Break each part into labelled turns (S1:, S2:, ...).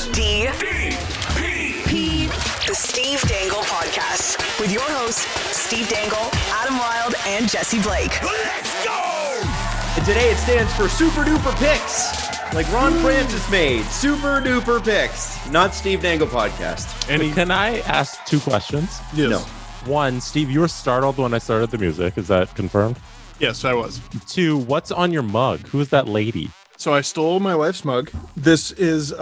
S1: The Steve Dangle Podcast with your hosts, Steve Dangle, Adam Wilde, and Jesse Blake.
S2: Let's go!
S3: And today it stands for Super Duper Picks, like Ron Francis made. Super Duper Picks, not Steve Dangle Podcast.
S4: Can I ask two questions?
S2: Yes.
S3: No.
S4: One, Steve, you were startled when I started the music. Is that confirmed?
S2: Yes, I was.
S4: Two, what's on your mug? Who's that lady?
S2: So I stole my wife's mug. This is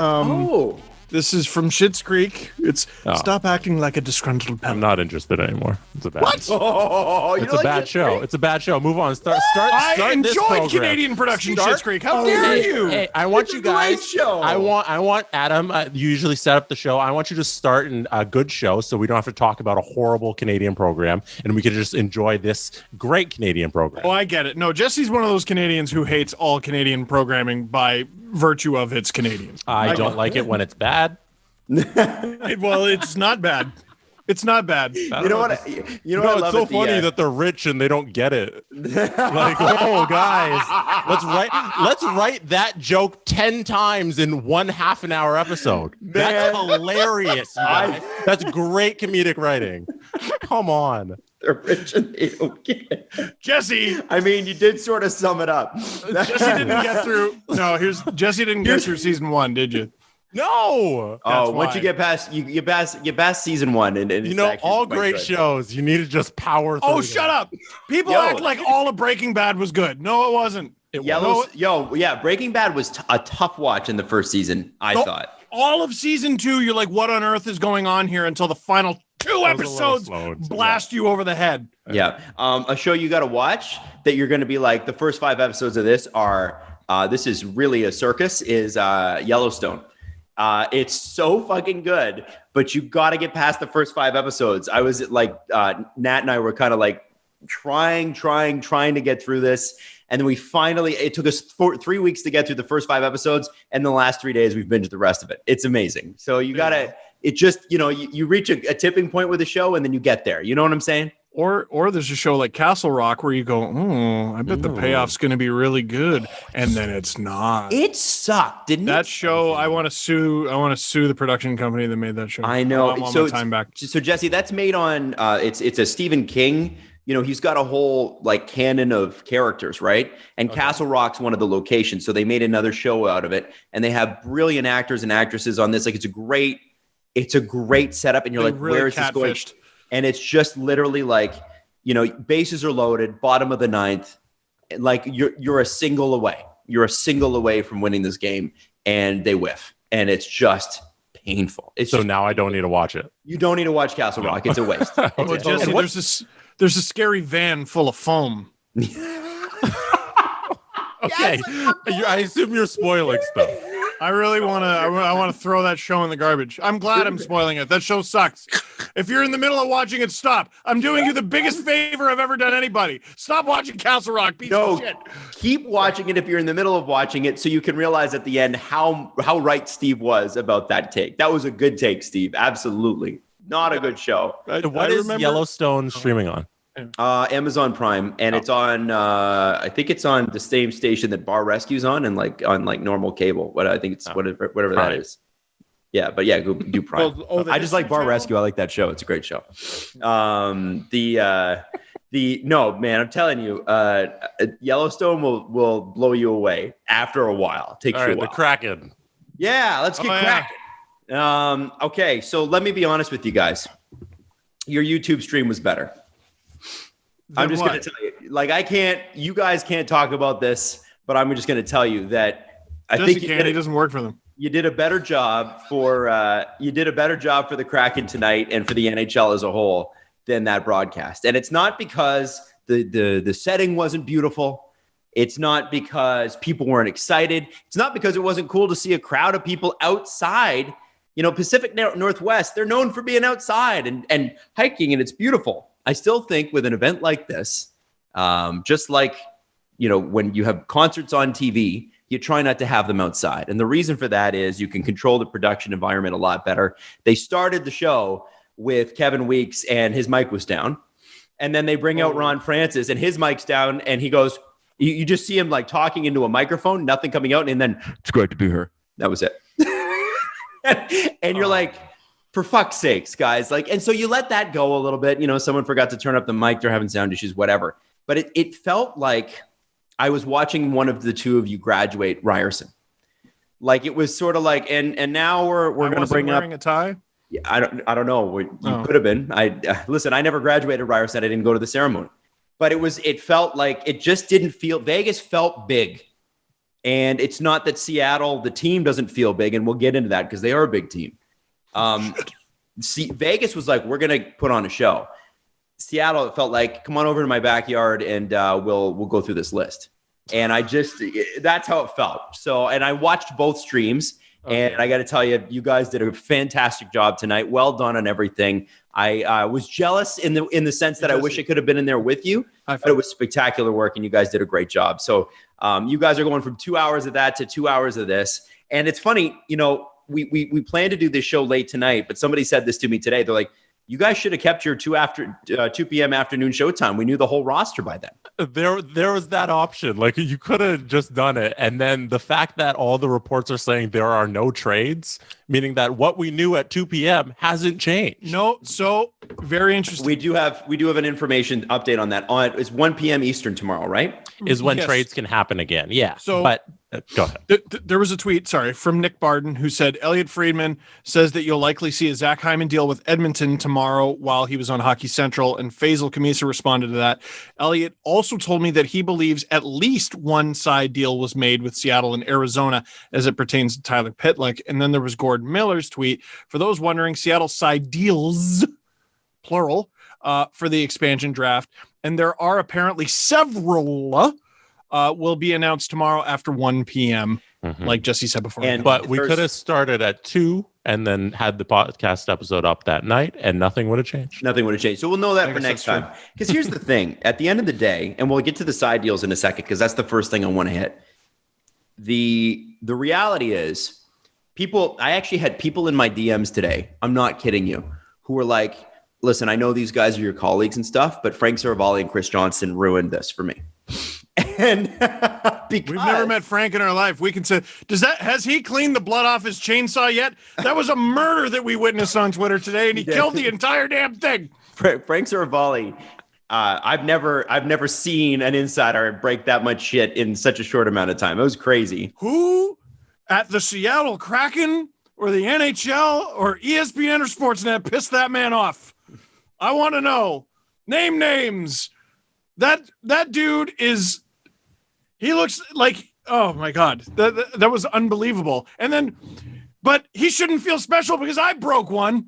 S2: This is from Schitt's Creek. It's Stop Acting Like a Disgruntled Pal.
S4: I'm not interested anymore. It's a bad.
S2: What?
S3: Oh,
S4: It's a bad show. It's a bad show. Move on. Start
S2: I
S4: this
S2: enjoy
S4: program.
S2: Canadian production Schitt's Creek. How dare you?
S4: Hey, I want you guys.
S3: Great show.
S4: I want Adam. You usually set up the show. I want you to start a good show, so we don't have to talk about a horrible Canadian program, and we can just enjoy this great Canadian program.
S2: Oh, I get it. No, Jesse's one of those Canadians who hates all Canadian programming by virtue of it's Canadian.
S4: I don't like it when it's bad.
S2: Well, it's not bad. It's not bad.
S3: You know what? I
S4: It's
S3: love
S4: so
S3: at the
S4: funny
S3: end?
S4: that they're rich and they don't get it. Like, oh, guys, let's write that joke 10 times in 1 half an hour episode. That's hilarious, you guys. That's great comedic writing. Come on.
S3: They're rich and they don't get it.
S2: Jesse.
S3: I mean, you did sort of sum it up.
S2: Jesse didn't get through. No, Jesse didn't get through season 1, did you?
S4: No.
S3: Oh,
S2: That's
S3: once
S2: why.
S3: you get past season 1, and
S4: You know, all great shows, you need to just power through.
S2: Oh, shut up. People act like all of Breaking Bad was good. No, it wasn't.
S3: Breaking Bad was a tough watch in the first season, I thought.
S2: All of season 2, you're like, what on earth is going on here until the final 2 episodes blast you over the head.
S3: Yeah. A show you got to watch that you're going to be like, the first 5 episodes of this are, this is really a circus, is Yellowstone. It's so fucking good, but you got to get past the first 5 episodes. I was like, Nat and I were kind of like trying to get through this. And then we finally, it took us 3 weeks to get through the first 5 episodes. And the last 3 days we've binged the rest of it. It's amazing. So you got to, it just, you reach a tipping point with the show and then you get there. You know what I'm saying?
S2: Or there's a show like Castle Rock where you go, I bet the payoff's going to be really good, and then it's not.
S3: It sucked, didn't it?
S2: That show, I want to sue the production company that made that show.
S3: I know.
S2: I want my time back.
S3: So Jesse, that's made on. It's a Stephen King. He's got a whole like canon of characters, right? And Castle Rock's one of the locations. So they made another show out of it, and they have brilliant actors and actresses on this. Like it's a great setup, and you're like,
S2: really
S3: where is this going?
S2: catfished.
S3: And it's just literally like, bases are loaded, bottom of the 9th. Like you're a single away. You're a single away from winning this game, and they whiff. And it's just painful.
S4: Now I don't need to watch it.
S3: You don't need to watch Castle Rock. It's a waste.
S2: Well, Jesse, there's a scary van full of foam.
S4: Okay. I assume you're spoiling stuff.
S2: I really want to. I want to throw that show in the garbage. I'm glad I'm spoiling it. That show sucks. If you're in the middle of watching it, stop. I'm doing you the biggest favor I've ever done anybody. Stop watching Castle Rock. Piece of shit.
S3: Keep watching it if you're in the middle of watching it, so you can realize at the end how right Steve was about that take. That was a good take, Steve. Absolutely, not a good show.
S4: What is Yellowstone streaming on?
S3: Amazon Prime, and it's on. I think it's on the same station that Bar Rescue's on, and on normal cable. What I think it's whatever that is. Yeah, but yeah, go do Prime. I just like Bar
S2: channel?
S3: Rescue. I like that show. It's a great show. No, man, I'm telling you, Yellowstone will blow you away after a while. It takes you a while.
S4: The Kraken.
S3: Yeah, let's get cracking. Okay, so let me be honest with you guys. Your YouTube stream was better. I'm just going to tell you, like, you guys can't talk about this, but I'm just going to tell you that I think
S2: it doesn't work for them.
S3: You did a better job for the Kraken tonight and for the NHL as a whole than that broadcast. And it's not because the setting wasn't beautiful. It's not because people weren't excited. It's not because it wasn't cool to see a crowd of people outside. Pacific Northwest, they're known for being outside and hiking, and it's beautiful. I still think with an event like this, just like, when you have concerts on TV, you try not to have them outside. And the reason for that is you can control the production environment a lot better. They started the show with Kevin Weeks and his mic was down. And then they bring out Ron Francis and his mic's down and he goes, you just see him like talking into a microphone, nothing coming out. And then, it's great to be here. That was it. and you're like, for fuck's sakes, guys. Like, and so you let that go a little bit. You know, someone forgot to turn up the mic. They're having sound issues, whatever. But it felt like I was watching one of the two of you graduate Ryerson. Like it was sort of like, and now we're going to bring up
S2: wearing a tie.
S3: Yeah, I don't know. You could have been. Listen, I never graduated Ryerson. I didn't go to the ceremony, but it felt like it just didn't feel. Vegas felt big, and it's not that Seattle, the team, doesn't feel big, and we'll get into that because they are a big team. Vegas was like, we're going to put on a show. Seattle, it felt like, come on over to my backyard and we'll go through this list. And that's how it felt. So, and I watched both streams. Okay. And I got to tell you, you guys did a fantastic job tonight. Well done on everything. I was jealous in the sense that I wish I could have been in there with you, but it was spectacular work and you guys did a great job. So you guys are going from 2 hours of that to 2 hours of this. And it's funny, you know, we plan to do this show late tonight, but somebody said this to me today. They're like, you guys should have kept your 2 p.m. afternoon showtime. We knew the whole roster by then.
S4: There was that option. Like you could have just done it. And then the fact that all the reports are saying there are no trades, meaning that what we knew at 2 p.m. hasn't changed.
S2: No, so very interesting.
S3: We do have an information update on that. It's 1 p.m. Eastern tomorrow, right?
S4: Is when trades can happen again. Yeah.
S2: So,
S4: but go ahead.
S2: There was a tweet, from Nick Barden, who said, Elliot Friedman says that you'll likely see a Zach Hyman deal with Edmonton tomorrow while he was on Hockey Central, and Faisal Kamisa responded to that. Elliot also told me that he believes at least one side deal was made with Seattle and Arizona as it pertains to Tyler Pitlick. And then there was Gordon Miller's tweet. For those wondering, Seattle side deals, plural, for the expansion draft. And there are apparently several will be announced tomorrow after 1 p.m., like Jesse said before.
S4: But we could have started at 2 and then had the podcast episode up that night, and nothing would have changed.
S3: Nothing would have changed. So we'll know that for next time. Because here's the thing. At the end of the day, and we'll get to the side deals in a second, because that's the first thing I want to hit. The reality is, I actually had people in my DMs today, I'm not kidding you, who were like, listen, I know these guys are your colleagues and stuff, but Frank Saravalli and Chris Johnson ruined this for me. And
S2: we've never met Frank in our life. We can say, has he cleaned the blood off his chainsaw yet? That was a murder that we witnessed on Twitter today, and he killed the entire damn thing.
S3: Frank Saravalli, I've never seen an insider break that much shit in such a short amount of time. It was crazy.
S2: Who at the Seattle Kraken or the NHL or ESPN or Sportsnet pissed that man off? I want to know. Name names. That dude is. He looks like, oh my God, that was unbelievable. And then, but he shouldn't feel special because I broke one.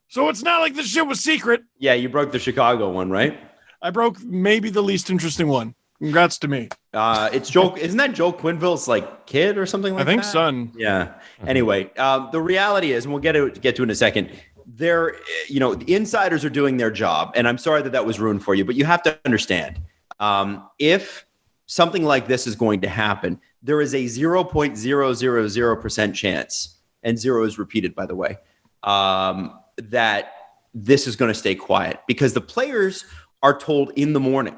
S2: So it's not like this shit was secret.
S3: Yeah, you broke the Chicago one, right?
S2: I broke maybe the least interesting one. Congrats to me.
S3: It's Joe. Isn't that Joe Quenneville's like kid or something like that?
S2: I think son.
S3: Yeah. Anyway, the reality is, and we'll get to it in a second. The insiders are doing their job, and I'm sorry that was ruined for you, but you have to understand, if something like this is going to happen, there is a 0.000% chance, and 0 is repeated, by the way, that this is going to stay quiet, because the players are told in the morning.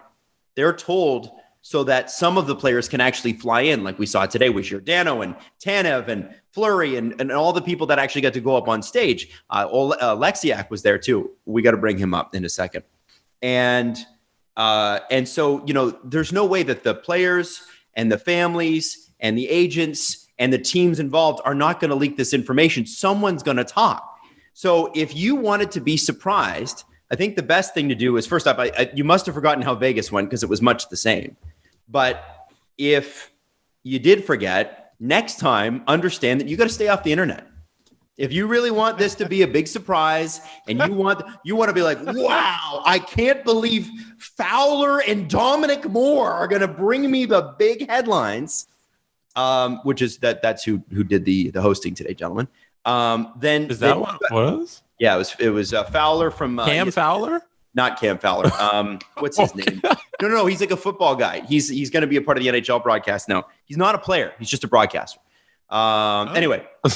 S3: They're told so that some of the players can actually fly in, like we saw today with Giordano and Tanev and Fleury and all the people that actually got to go up on stage. Alexiak was there too. We got to bring him up in a second. And so, there's no way that the players and the families and the agents and the teams involved are not going to leak this information. Someone's going to talk. So if you wanted to be surprised, I think the best thing to do is, first off, you must have forgotten how Vegas went, because it was much the same. But if you did forget, next time, understand that you got to stay off the internet. If you really want this to be a big surprise, and you want to be like, wow, I can't believe Fowler and Dominic Moore are going to bring me the big headlines, which is that's who did the hosting today, gentlemen. Then
S4: is that what it was?
S3: Yeah, it was Fowler from
S4: Cam Fowler.
S3: Not Cam Fowler. What's his name? No. He's like a football guy. He's going to be a part of the NHL broadcast now. He's not a player. He's just a broadcaster. Anyway, I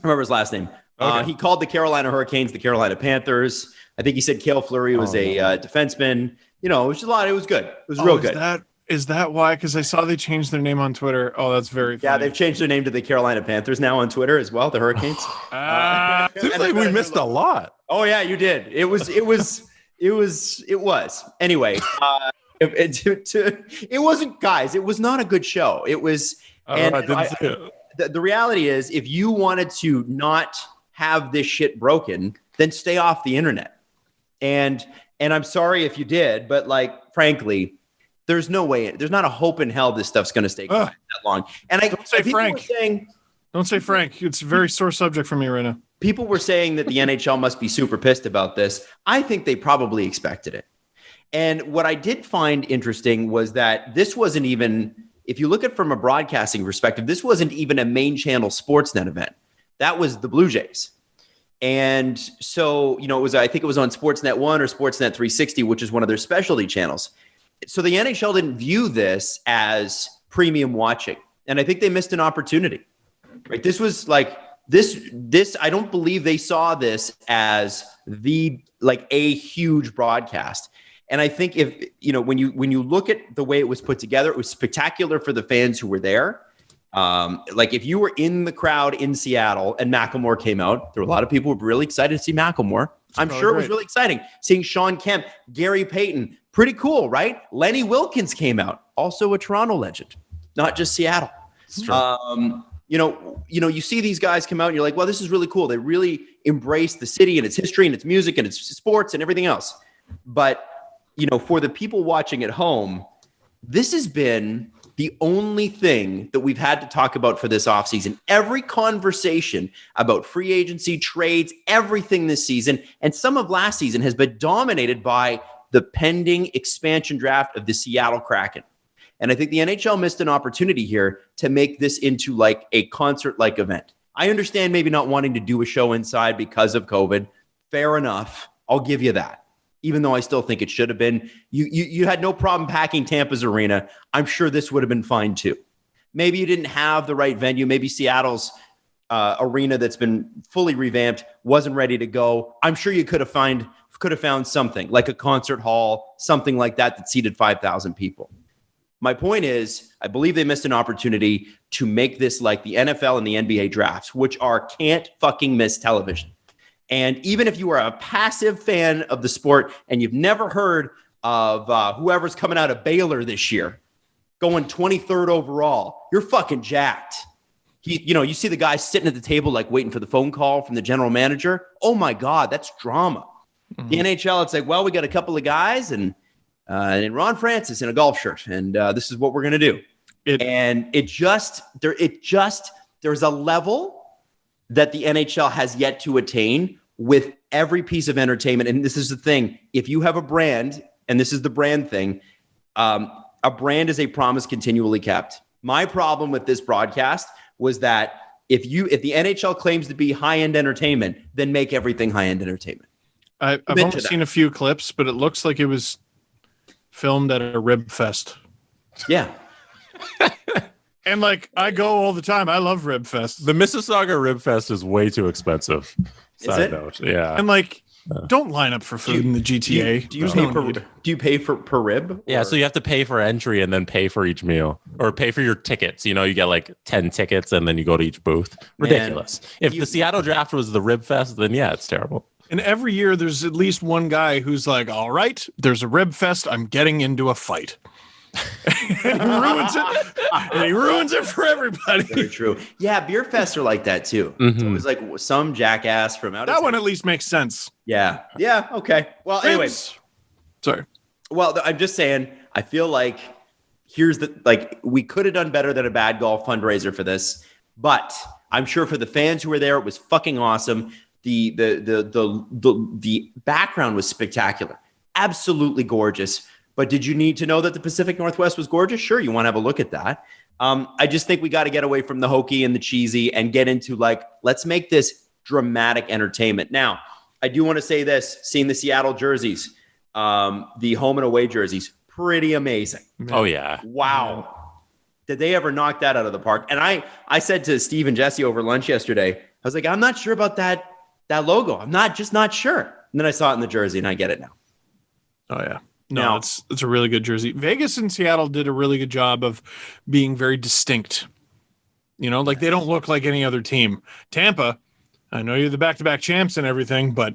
S3: remember his last name. Okay. He called the Carolina Hurricanes the Carolina Panthers. I think he said Cale Fleury was a defenseman. It was just a lot. It was good. It was real good.
S2: Is that why? Because I saw they changed their name on Twitter. Oh, that's very funny.
S3: Yeah, they've changed their name to the Carolina Panthers now on Twitter as well, the Hurricanes.
S4: Seems like we missed a lot.
S3: Oh yeah, you did. It was. Anyway, it wasn't, guys. It was not a good show. It was. The reality is, if you wanted to not have this shit broken, then stay off the internet. And I'm sorry if you did, but like, frankly, there's no way. There's not a hope in hell this stuff's going to stay quiet that long. And
S2: don't say Frank. Don't say Frank. It's a very sore subject for me right now.
S3: People were saying that the NHL must be super pissed about this. I think they probably expected it. And what I did find interesting was that this wasn't even, if you look at it from a broadcasting perspective, this wasn't even a main channel Sportsnet event. That was the Blue Jays. And so, it was, I think it was on Sportsnet 1 or Sportsnet 360, which is one of their specialty channels. So the NHL didn't view this as premium watching. And I think they missed an opportunity. Right? This was like, this, I don't believe they saw this as a huge broadcast. And I think when you look at the way it was put together, it was spectacular for the fans who were there. Like if you were in the crowd in Seattle and Macklemore came out, there were a lot of people who were really excited to see Macklemore. I'm sure it was really exciting seeing Sean Kemp, Gary Payton. Pretty cool, right? Lenny Wilkins came out, also a Toronto legend, not just Seattle. You see these guys come out and you're like, well, this is really cool. They really embrace the city and its history and its music and its sports and everything else. But, for the people watching at home, this has been the only thing that we've had to talk about for this offseason. Every conversation about free agency, trades, everything this season, and some of last season has been dominated by the pending expansion draft of the Seattle Kraken. And I think the NHL missed an opportunity here to make this into like a concert-like event. I understand maybe not wanting to do a show inside because of COVID. Fair enough. I'll give you that. Even though I still think it should have been. You had no problem packing Tampa's arena. I'm sure this would have been fine too. Maybe you didn't have the right venue. Maybe Seattle's arena that's been fully revamped wasn't ready to go. I'm sure you could have found something like a concert hall, something like that seated 5,000 people. My point is, I believe they missed an opportunity to make this like the NFL and the NBA drafts, which are can't fucking miss television. And even if you are a passive fan of the sport and you've never heard of whoever's coming out of Baylor this year, going 23rd overall, you're fucking jacked. You see the guy sitting at the table like waiting for the phone call from the general manager. Oh my God, that's drama. Mm-hmm. The NHL, it's like, well, we got a couple of guys and Ron Francis in a golf shirt, and this is what we're gonna do. There's a level that the NHL has yet to attain with every piece of entertainment. And this is the thing: if you have a brand, and this is the brand thing, a brand is a promise continually kept. My problem with this broadcast was that if the NHL claims to be high-end entertainment, then make everything high-end entertainment.
S2: I've only seen a few clips, but it looks like it was filmed at a rib fest.
S3: Yeah.
S2: And like I go all the time. I love Rib Fest.
S4: The Mississauga Rib Fest is way too expensive. Side note. Yeah.
S2: And like, don't line up for food in the GTA.
S3: Do you pay for per rib? Or?
S4: Yeah, so you have to pay for entry and then pay for each meal, or pay for your tickets. You get like 10 tickets and then you go to each booth. Ridiculous. If the Seattle draft was the Rib Fest, then yeah, it's terrible.
S2: And every year there's at least one guy who's like, all right, there's a Rib Fest. I'm getting into a fight. And he ruins it for everybody.
S3: Very true. Yeah, beer fests are like that too. Mm-hmm. It's always like some jackass from out of
S2: that one at least makes sense.
S3: Yeah. Okay. Well, anyways.
S2: Sorry.
S3: Well, I'm just saying, I feel like we could have done better than a bad golf fundraiser for this, but I'm sure for the fans who were there, it was fucking awesome. The background was spectacular, absolutely gorgeous. But did you need to know that the Pacific Northwest was gorgeous? Sure, you want to have a look at that. I just think we got to get away from the hokey and the cheesy and get into let's make this dramatic entertainment. Now, I do want to say this, seeing the Seattle jerseys, the home and away jerseys, pretty amazing.
S4: Oh, yeah.
S3: Wow. Yeah. Did they ever knock that out of the park? And I said to Steve and Jesse over lunch yesterday, I was like, I'm not sure about that logo. I'm not sure. And then I saw it in the jersey and I get it now.
S2: Oh, yeah. No, it's a really good jersey. Vegas and Seattle did a really good job of being very distinct. You know, like they don't look like any other team. Tampa, I know you're the back-to-back champs and everything, but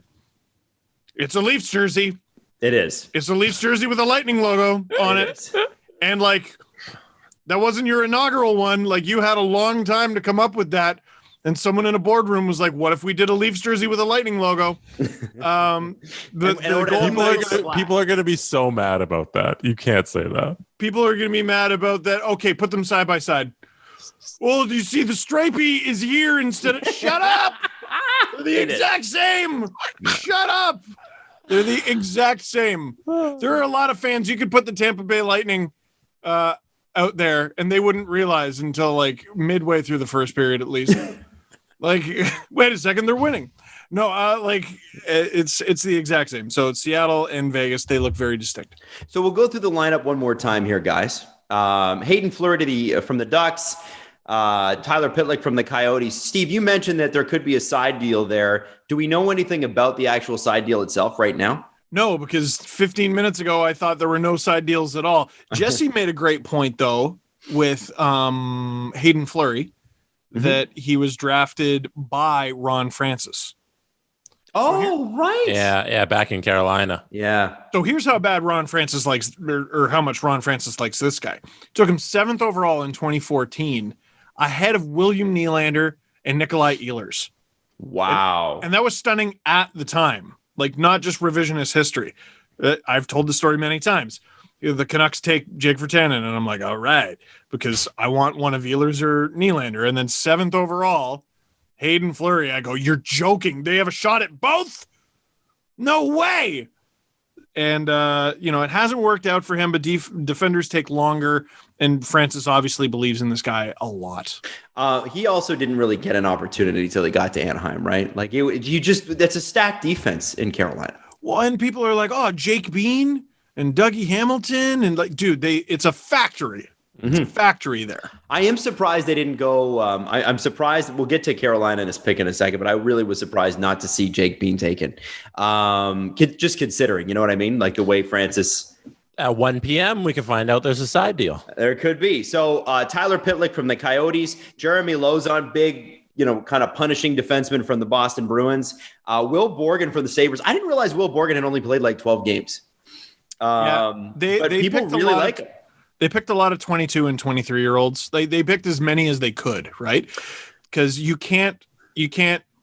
S2: it's a Leafs jersey.
S3: It is.
S2: It's a Leafs jersey with a Lightning logo on it. And like, that wasn't your inaugural one. Like you had a long time to come up with that. And someone in a boardroom was like, what if we did a Leafs jersey with a Lightning logo?
S4: People are going to be so mad about that. You can't say that.
S2: People are going to be mad about that. Okay, put them side by side. Well, do you see the stripey is here instead of... Shut up! They're the exact same! Shut up! They're the exact same. There are a lot of fans. You could put the Tampa Bay Lightning out there, and they wouldn't realize until like midway through the first period at least. Like, wait a second, they're winning. No, it's the exact same. So it's Seattle and Vegas. They look very distinct.
S3: So we'll go through the lineup one more time here, guys. Hayden Fleury from the Ducks, Tyler Pitlick from the Coyotes. Steve, you mentioned that there could be a side deal there. Do we know anything about the actual side deal itself right now?
S2: No, because 15 minutes ago, I thought there were no side deals at all. Jesse made a great point, though, with Hayden Fleury. That he was drafted by Ron Francis.
S3: Oh, right.
S4: Yeah, back in Carolina.
S3: Yeah.
S2: So here's how bad Ron Francis likes, or how much Ron Francis likes this guy. Took him 7th overall in 2014, ahead of William Nylander and Nikolai Ehlers.
S3: Wow.
S2: And that was stunning at the time, like not just revisionist history. I've told the story many times. The Canucks take Jake Virtanen, and I'm like, all right, because I want one of Ehlers or Nylander. And then 7th overall, Hayden Fleury. I go, you're joking. They have a shot at both? No way. And, it hasn't worked out for him, but defenders take longer. And Francis obviously believes in this guy a lot.
S3: He also didn't really get an opportunity until he got to Anaheim, right? Like, that's a stacked defense in Carolina.
S2: Well, and people are like, oh, Jake Bean and Dougie Hamilton, and like, dude, it's a factory. It's a factory there.
S3: I am surprised they didn't go. I'm surprised. We'll get to Carolina in his pick in a second, but I really was surprised not to see Jake Bean taken. Just considering, you know what I mean? Like the way Francis.
S4: At 1 p.m., we can find out there's a side deal.
S3: There could be. So Tyler Pitlick from the Coyotes, Jeremy Lauzon, big, kind of punishing defenseman from the Boston Bruins. Will Borgen from the Sabres. I didn't realize Will Borgen had only played like 12 games. But they people really like him.
S2: They picked a lot of 22 and 23-year-olds. They picked as many as they could, right? Because you can't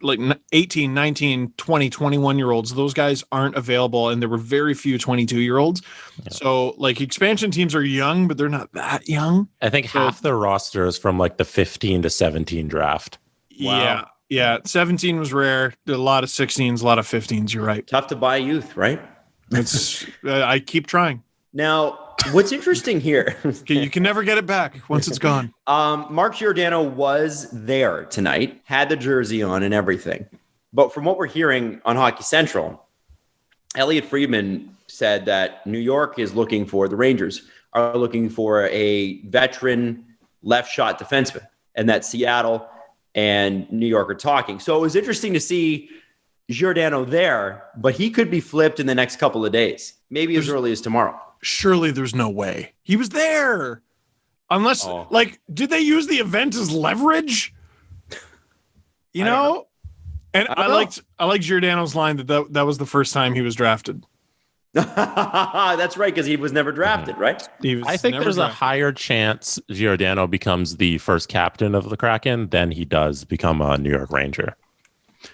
S2: like 18, 19, 20, 21-year-olds. Those guys aren't available, and there were very few 22-year-olds. Yeah. So like expansion teams are young, but they're not that young.
S4: I think half their roster is from like the 15 to 17 draft.
S3: Wow.
S2: Yeah. 17 was rare. A lot of 16s, a lot of 15s. You're right.
S3: Tough to buy youth, right?
S2: It's I keep trying.
S3: Now, what's interesting here?
S2: You can never get it back once it's gone.
S3: Mark Giordano was there tonight, had the jersey on and everything. But from what we're hearing on Hockey Central, Elliot Friedman said that New York is looking for, the Rangers are looking for a veteran left shot defenseman, and that Seattle and New York are talking. So it was interesting to see Giordano there, but he could be flipped in the next couple of days, maybe as early as tomorrow.
S2: Surely there's no way he was there, unless did they use the event as leverage? You know? And I liked Giordano's line that was the first time he was drafted.
S3: That's right, because he was never drafted, right?
S4: I think there's a higher chance Giordano becomes the first captain of the Kraken than he does become a New York Ranger.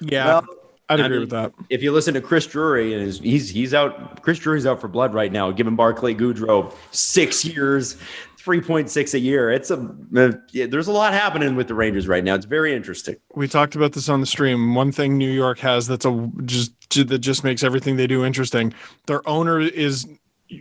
S2: Yeah. Well, I'd agree with that.
S3: If you listen to Chris Drury, and he's out. Chris Drury's out for blood right now, giving Barclay Goodrow 6 years, 3.6 a year. There's a lot happening with the Rangers right now. It's very interesting.
S2: We talked about this on the stream. One thing New York has that just makes everything they do interesting. Their owner is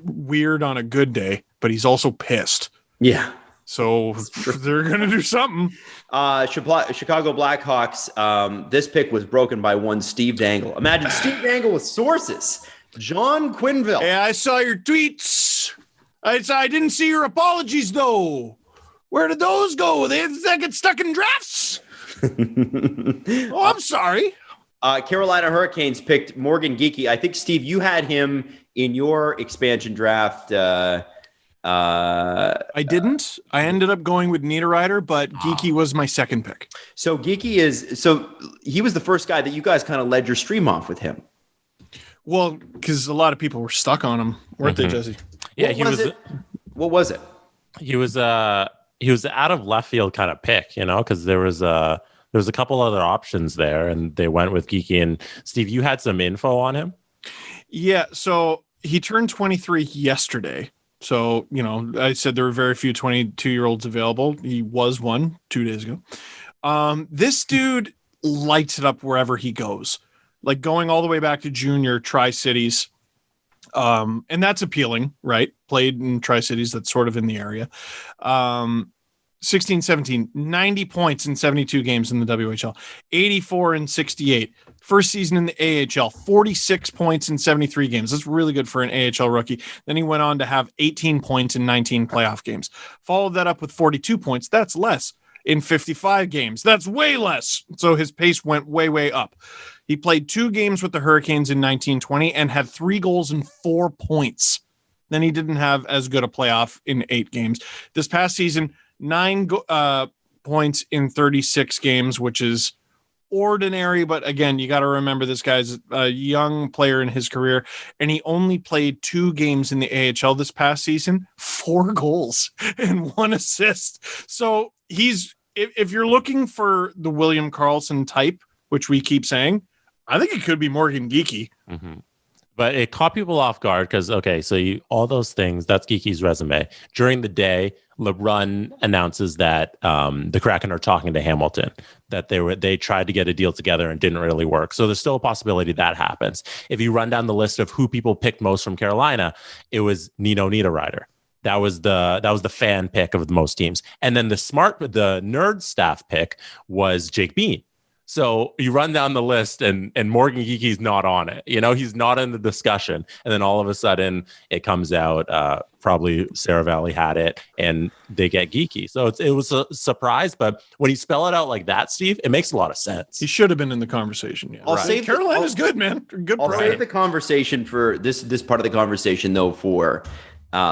S2: weird on a good day, but he's also pissed.
S3: Yeah.
S2: So they're going to do something.
S3: Chicago Blackhawks. This pick was broken by one Steve Dangle. Imagine Steve Dangle with sources. John Quinville.
S2: Yeah, I saw your tweets. I didn't see your apologies, though. Where did those go? They get stuck in drafts? Oh, I'm sorry.
S3: Carolina Hurricanes picked Morgan Geekie. I think, Steve, you had him in your expansion draft.
S2: I didn't. I ended up going with Niederreiter, but Geekie was my second pick.
S3: So Geekie he was the first guy that you guys kind of led your stream off with him.
S2: Well, because a lot of people were stuck on him, weren't they, Jesse?
S4: Yeah,
S3: What was it?
S4: He was out of left field kind of pick, because there was a couple other options there, and they went with Geekie. And Steve, you had some info on him?
S2: Yeah, so he turned 23 yesterday. So, I said there were very few 22-year-olds available. He was one 2 days ago. This dude lights it up wherever he goes, like going all the way back to junior Tri-Cities. And that's appealing, right? Played in Tri-Cities, that's sort of in the area. 16, 17, 90 points in 72 games in the WHL, 84 in 68. First season in the AHL, 46 points in 73 games. That's really good for an AHL rookie. Then he went on to have 18 points in 19 playoff games. Followed that up with 42 points. That's less in 55 games. That's way less. So his pace went way, way up. He played 2 games with the Hurricanes in 1920 and had 3 goals and 4 points. Then he didn't have as good a playoff in 8 games. This past season, 9 points in 36 games, which is ordinary. But again, you got to remember this guy's a young player in his career, and he only played 2 games in the AHL this past season, 4 goals and 1 assist. So if you're looking for the William Karlsson type, which we keep saying, I think it could be Morgan Geekie.
S4: Mm-hmm. But it caught people off guard because, all those things, that's Geekie's resume. During the day, LeBrun announces that the Kraken are talking to Hamilton, that they tried to get a deal together and didn't really work. So there's still a possibility that happens. If you run down the list of who people picked most from Carolina, it was Nino Niederreiter. That was the fan pick of most teams. And then the nerd staff pick was Jake Bean. So you run down the list and Morgan Geekie's not on it. He's not in the discussion. And then all of a sudden it comes out, probably Sarah Valley had it and they get Geekie. So it was a surprise. But when you spell it out like that, Steve, it makes a lot of sense.
S2: He should have been in the conversation. Yeah. Carolina's good, man. Good.
S3: I'll save the conversation for this part of the conversation, though, for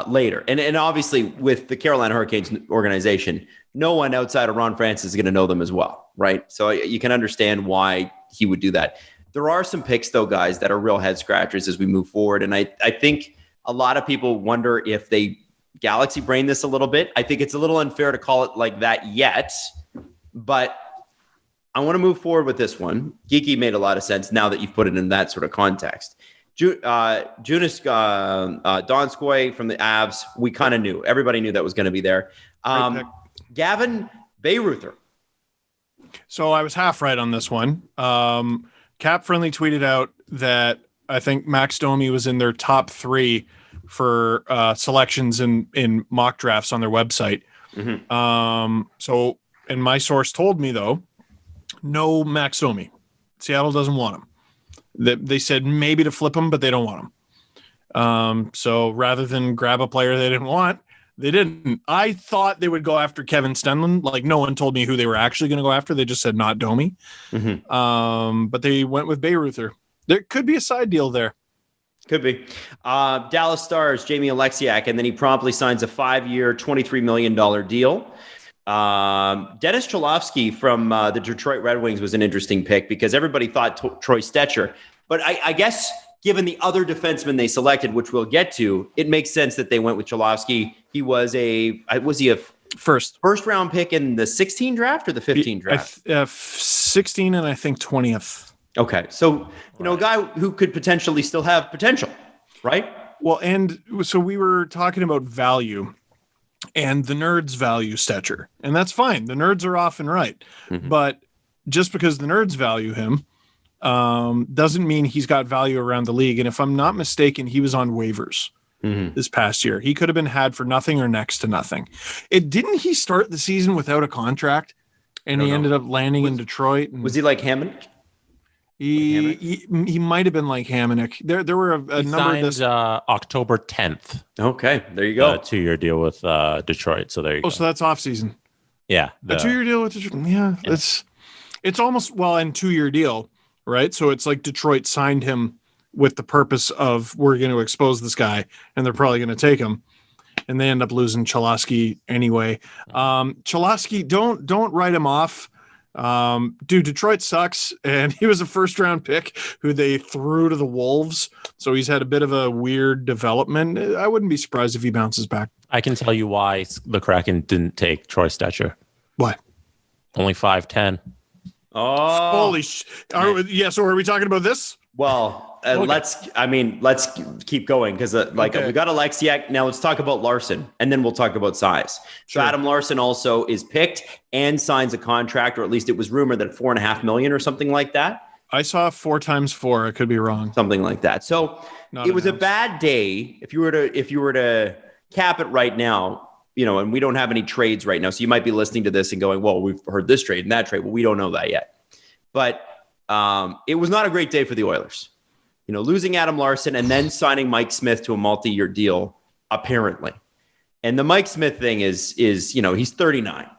S3: later. And obviously with the Carolina Hurricanes organization, no one outside of Ron Francis is going to know them as well, right? So you can understand why he would do that. There are some picks, though, guys, that are real head scratchers as we move forward. And I think a lot of people wonder if they galaxy brain this a little bit. I think it's a little unfair to call it like that yet, but I want to move forward with this one. Geekie made a lot of sense now that you've put it in that sort of context. Jonas Donskoy from the Avs, we kind of knew. Everybody knew that was going to be there. Gavin Bayreuther.
S2: So I was half right on this one. Cap Friendly tweeted out that I think Max Domi was in their top 3 for selections in mock drafts on their website. Mm-hmm. And my source told me, though, no Max Domi. Seattle doesn't want him. They said maybe to flip him, but they don't want him. So rather than grab a player they didn't want, they didn't. I thought they would go after Kevin Stenlund. Like, no one told me who they were actually going to go after. They just said not Domi. Mm-hmm. But they went with Bayreuther. There could be a side deal there.
S3: Could be. Dallas Stars, Jamie Alexiak, and then he promptly signs a 5-year, $23 million deal. Dennis Czelowski from the Detroit Red Wings was an interesting pick because everybody thought Troy Stetcher. But I guess given the other defenseman they selected, which we'll get to, it makes sense that they went with Czelowski. He was he a first round pick in the 16 draft or the 15 draft?
S2: 16 and I think 20th.
S3: Okay. So, a guy who could potentially still have potential, right?
S2: Well, and so we were talking about value, and the nerds value Stetcher, and that's fine. The nerds are often right. Mm-hmm. But just because the nerds value him doesn't mean he's got value around the league. And if I'm not mistaken, he was on waivers this past year. He could have been had for nothing or next to nothing. Didn't he start the season without a contract, and he ended up landing in Detroit? And
S3: was he like Hammond?
S2: He might have been like Hamonic. There were a number of
S4: October 10th.
S3: Okay, there you go.
S4: A 2-year deal with Detroit. So there you go.
S2: So that's off season.
S4: Yeah,
S2: a 2-year deal with Detroit. Yeah, it's almost and 2-year deal. right? So it's like Detroit signed him with the purpose of we're going to expose this guy, and they're probably going to take him. And they end up losing Czelowski anyway. Czelowski, don't write him off. Dude, Detroit sucks, and he was a first-round pick who they threw to the Wolves. So he's had a bit of a weird development. I wouldn't be surprised if he bounces back.
S4: I can tell you why the Kraken didn't take Troy Stetcher.
S2: What?
S4: Only 5'10".
S3: Oh,
S2: Holy so are we talking about this?
S3: Well,
S2: Okay.
S3: let's keep going because we got Alexiak. Now let's talk about Larson, and then we'll talk about size.
S2: Sure.
S3: So Adam Larson also is picked and signs a contract, or at least it was rumored that $4.5 million or something like that.
S2: I saw 4 times 4. I could be wrong.
S3: Something like that. So it was a bad day. If you were to cap it right now, and we don't have any trades right now. So you might be listening to this and going, well, we've heard this trade and that trade. Well, we don't know that yet. But it was not a great day for the Oilers. Losing Adam Larson and then signing Mike Smith to a multi-year deal, apparently. And the Mike Smith thing is he's 39.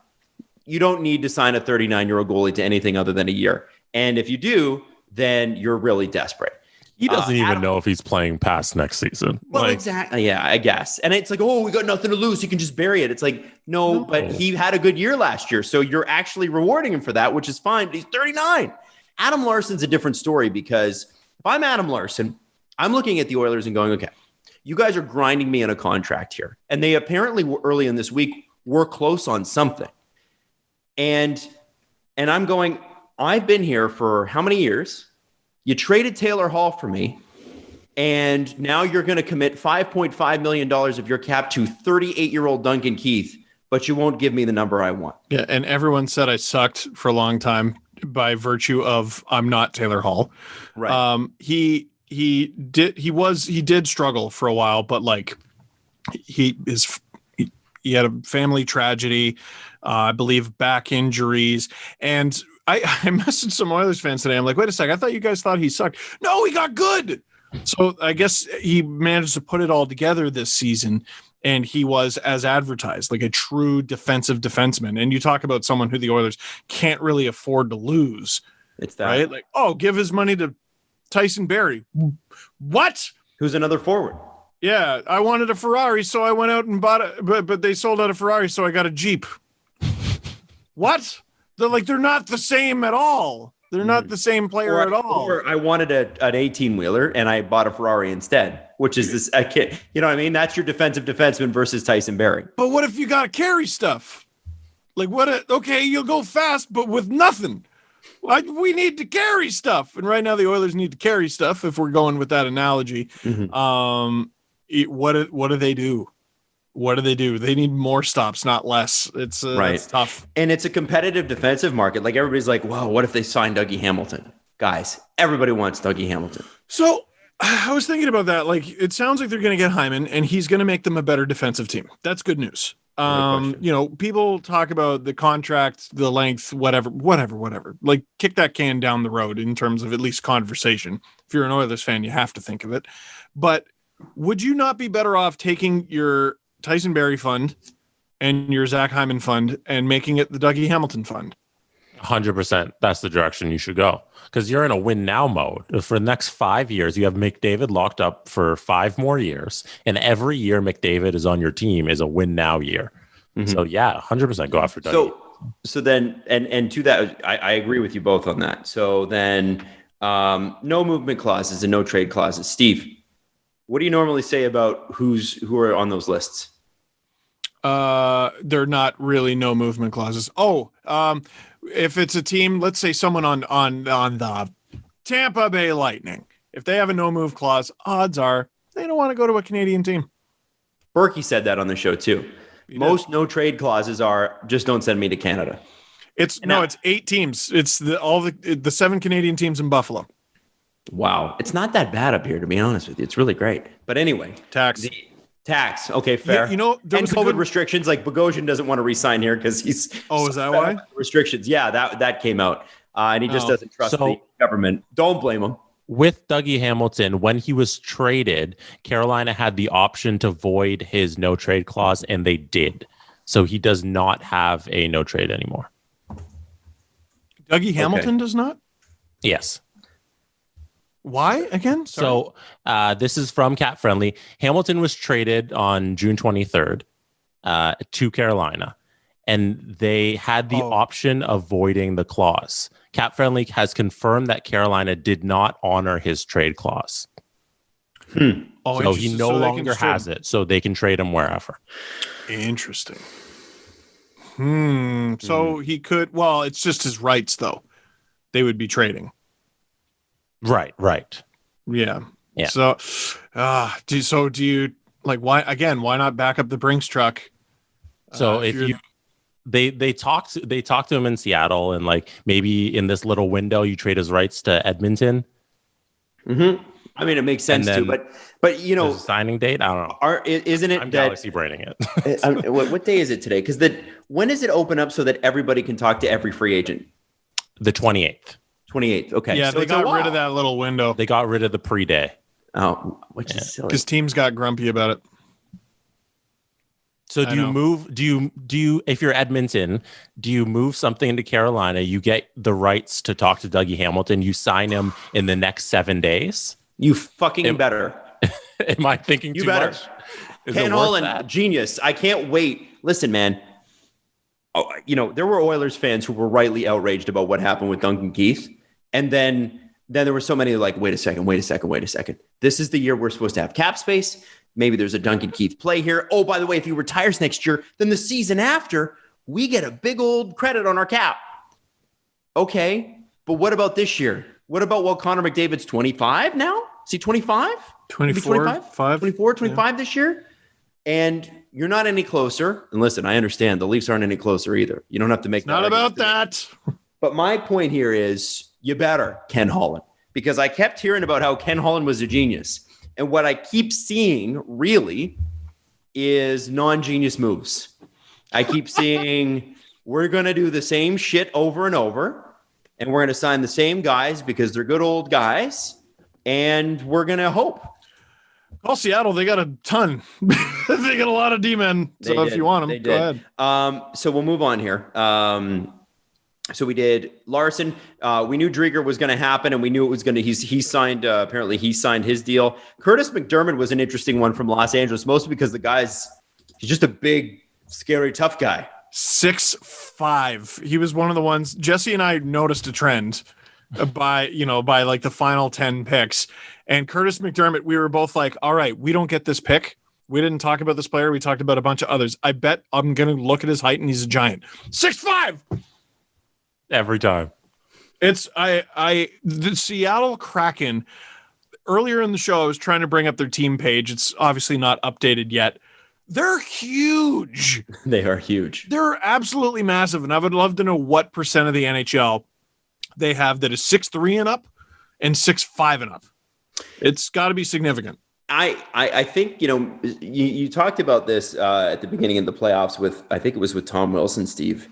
S3: You don't need to sign a 39-year-old goalie to anything other than a year. And if you do, then you're really desperate.
S4: He doesn't even know if he's playing past next season.
S3: Well, exactly. Yeah, I guess. And it's like, oh, we got nothing to lose. You can just bury it. It's like, no, but he had a good year last year. So you're actually rewarding him for that, which is fine. But he's 39. Adam Larson's a different story because if I'm Adam Larson, I'm looking at the Oilers and going, okay, you guys are grinding me in a contract here. And they apparently were early in this week were close on something. And I'm going, I've been here for how many years? You traded Taylor Hall for me, and now you're going to commit $5.5 million of your cap to 38-year-old Duncan Keith, but you won't give me the number I want.
S2: Yeah, and everyone said I sucked for a long time by virtue of I'm not Taylor Hall.
S3: Right.
S2: He did struggle for a while, but like he had a family tragedy, I believe back injuries, and I messaged some Oilers fans today. I'm like, wait a second, I thought you guys thought he sucked. No, he got good. So I guess he managed to put it all together this season, and he was as advertised, like a true defensive defenseman. And you talk about someone who the Oilers can't really afford to lose.
S3: It's that.
S2: Right? Like, oh, give his money to Tyson Barrie. What?
S3: Who's another forward?
S2: Yeah, I wanted a Ferrari, so I went out and bought it, but they sold out a Ferrari, so I got a Jeep. What? They're not the same at all. They're not the same player at all.
S3: Or I wanted an 18-wheeler and I bought a Ferrari instead, which is this kid. You know what I mean? That's your defensive defenseman versus Tyson Barrie.
S2: But what if you got to carry stuff? Like okay, you'll go fast, but with nothing. We need to carry stuff. And right now the Oilers need to carry stuff, if we're going with that analogy. Mm-hmm. What do they do? What do? They need more stops, not less. It's
S3: right.
S2: It's tough.
S3: And it's a competitive defensive market. Like everybody's like, wow, what if they sign Dougie Hamilton? Guys, everybody wants Dougie Hamilton.
S2: So I was thinking about that. Like, it sounds like they're going to get Hyman, and he's going to make them a better defensive team. That's good news. People talk about the contract, the length, whatever. Like, kick that can down the road in terms of at least conversation. If you're an Oilers fan, you have to think of it. But would you not be better off taking your Tyson Barrie fund and your Zach Hyman fund and making it the Dougie Hamilton fund?
S4: 100%. That's the direction you should go, because you're in a win now mode. For the next 5 years, you have McDavid locked up for 5 more years, and every year McDavid is on your team is a win now year. Mm-hmm. So yeah, 100% go after Dougie.
S3: So then, and to that, I agree with you both on that. So then, no movement clauses and no trade clauses. Steve, what do you normally say about who are on those lists?
S2: They're not really no movement clauses. If it's a team, let's say someone on the Tampa Bay Lightning, if they have a no move clause, odds are they don't want to go to a Canadian team.
S3: Berkey said that on the show too. Most no trade clauses are just don't send me to Canada.
S2: It's 8 teams. It's the 7 Canadian teams in Buffalo.
S3: Wow. It's not that bad up here, to be honest with you. It's really great. But anyway.
S2: Tax.
S3: Okay, fair.
S2: There and
S3: COVID restrictions, like Bogosian doesn't want to re-sign here because he's...
S2: Oh, is that why?
S3: Restrictions. Yeah, that came out. And he just doesn't trust the government. Don't blame him.
S4: With Dougie Hamilton, when he was traded, Carolina had the option to void his no trade clause, and they did. So he does not have a no trade anymore.
S2: Dougie Hamilton does not?
S4: Yes.
S2: Why again? Sorry.
S4: So this is from Cap Friendly. Hamilton was traded on June 23rd to Carolina, and they had the option of voiding the clause. Cap Friendly has confirmed that Carolina did not honor his trade clause. So he no longer has it, so they can trade him wherever.
S2: Interesting. So he could. Well, it's just his rights, though. They would be trading.
S4: Right.
S2: Yeah.
S4: So,
S2: do you like why not back up the Brinks truck?
S4: So they talked to him in Seattle, and like maybe in this little window you trade his rights to Edmonton.
S3: I mean, it makes sense too, but you know,
S4: signing date. I don't know.
S3: Isn't it?
S4: I'm galaxy braining it.
S3: What day is it today? Because when does it open up so that everybody can talk to every free agent?
S4: The 28th.
S3: 28th. Okay.
S2: Yeah, so they got rid of that little window.
S4: They got rid of the pre-day.
S3: Oh, which is silly.
S2: Because teams got grumpy about it.
S4: So do you if you're Edmonton, do you move something into Carolina? You get the rights to talk to Dougie Hamilton. You sign him in the next 7 days.
S3: You fucking better.
S4: Am I thinking too much?
S3: Ken Holland, genius. I can't wait. Listen, man. Oh, you know, there were Oilers fans who were rightly outraged about what happened with Duncan Keith. And then there were so many like, wait a second. This is the year we're supposed to have cap space. Maybe there's a Duncan Keith play here. Oh, by the way, if he retires next year, then the season after, we get a big old credit on our cap. Okay, but what about this year? What about Connor McDavid's 25 now? Is he 25?
S2: 24,
S3: 25 this year? And you're not any closer. And listen, I understand the Leafs aren't any closer either. You don't have to make
S2: that. Not about that.
S3: But my point here is you better, Ken Holland, because I kept hearing about how Ken Holland was a genius. And what I keep seeing really is non-genius moves. I keep seeing we're going to do the same shit over and over, and we're going to sign the same guys because they're good old guys, and we're going to hope.
S2: Call Seattle. They got a ton. They got a lot of D-men. So if you want them, go ahead.
S3: So we'll move on here. So we did Larson. We knew Drieger was going to happen, and we knew it was going to. He signed. Apparently, he signed his deal. Curtis McDermott was an interesting one from Los Angeles, mostly because he's just a big, scary, tough guy.
S2: 6'5". He was one of the ones. Jesse and I noticed a trend by like the final 10 picks, and Curtis McDermott. We were both like, all right, we don't get this pick. We didn't talk about this player. We talked about a bunch of others. I bet I'm going to look at his height, and he's a giant. 6'5".
S4: Every time.
S2: It's the Seattle Kraken. Earlier in the show, I was trying to bring up their team page. It's obviously not updated yet. They're huge.
S3: They are huge.
S2: They're absolutely massive. And I would love to know what percent of the NHL they have that is 6'3" and up and 6'5" and up. It's got to be significant.
S3: I think, you talked about this at the beginning of the playoffs with Tom Wilson, Steve.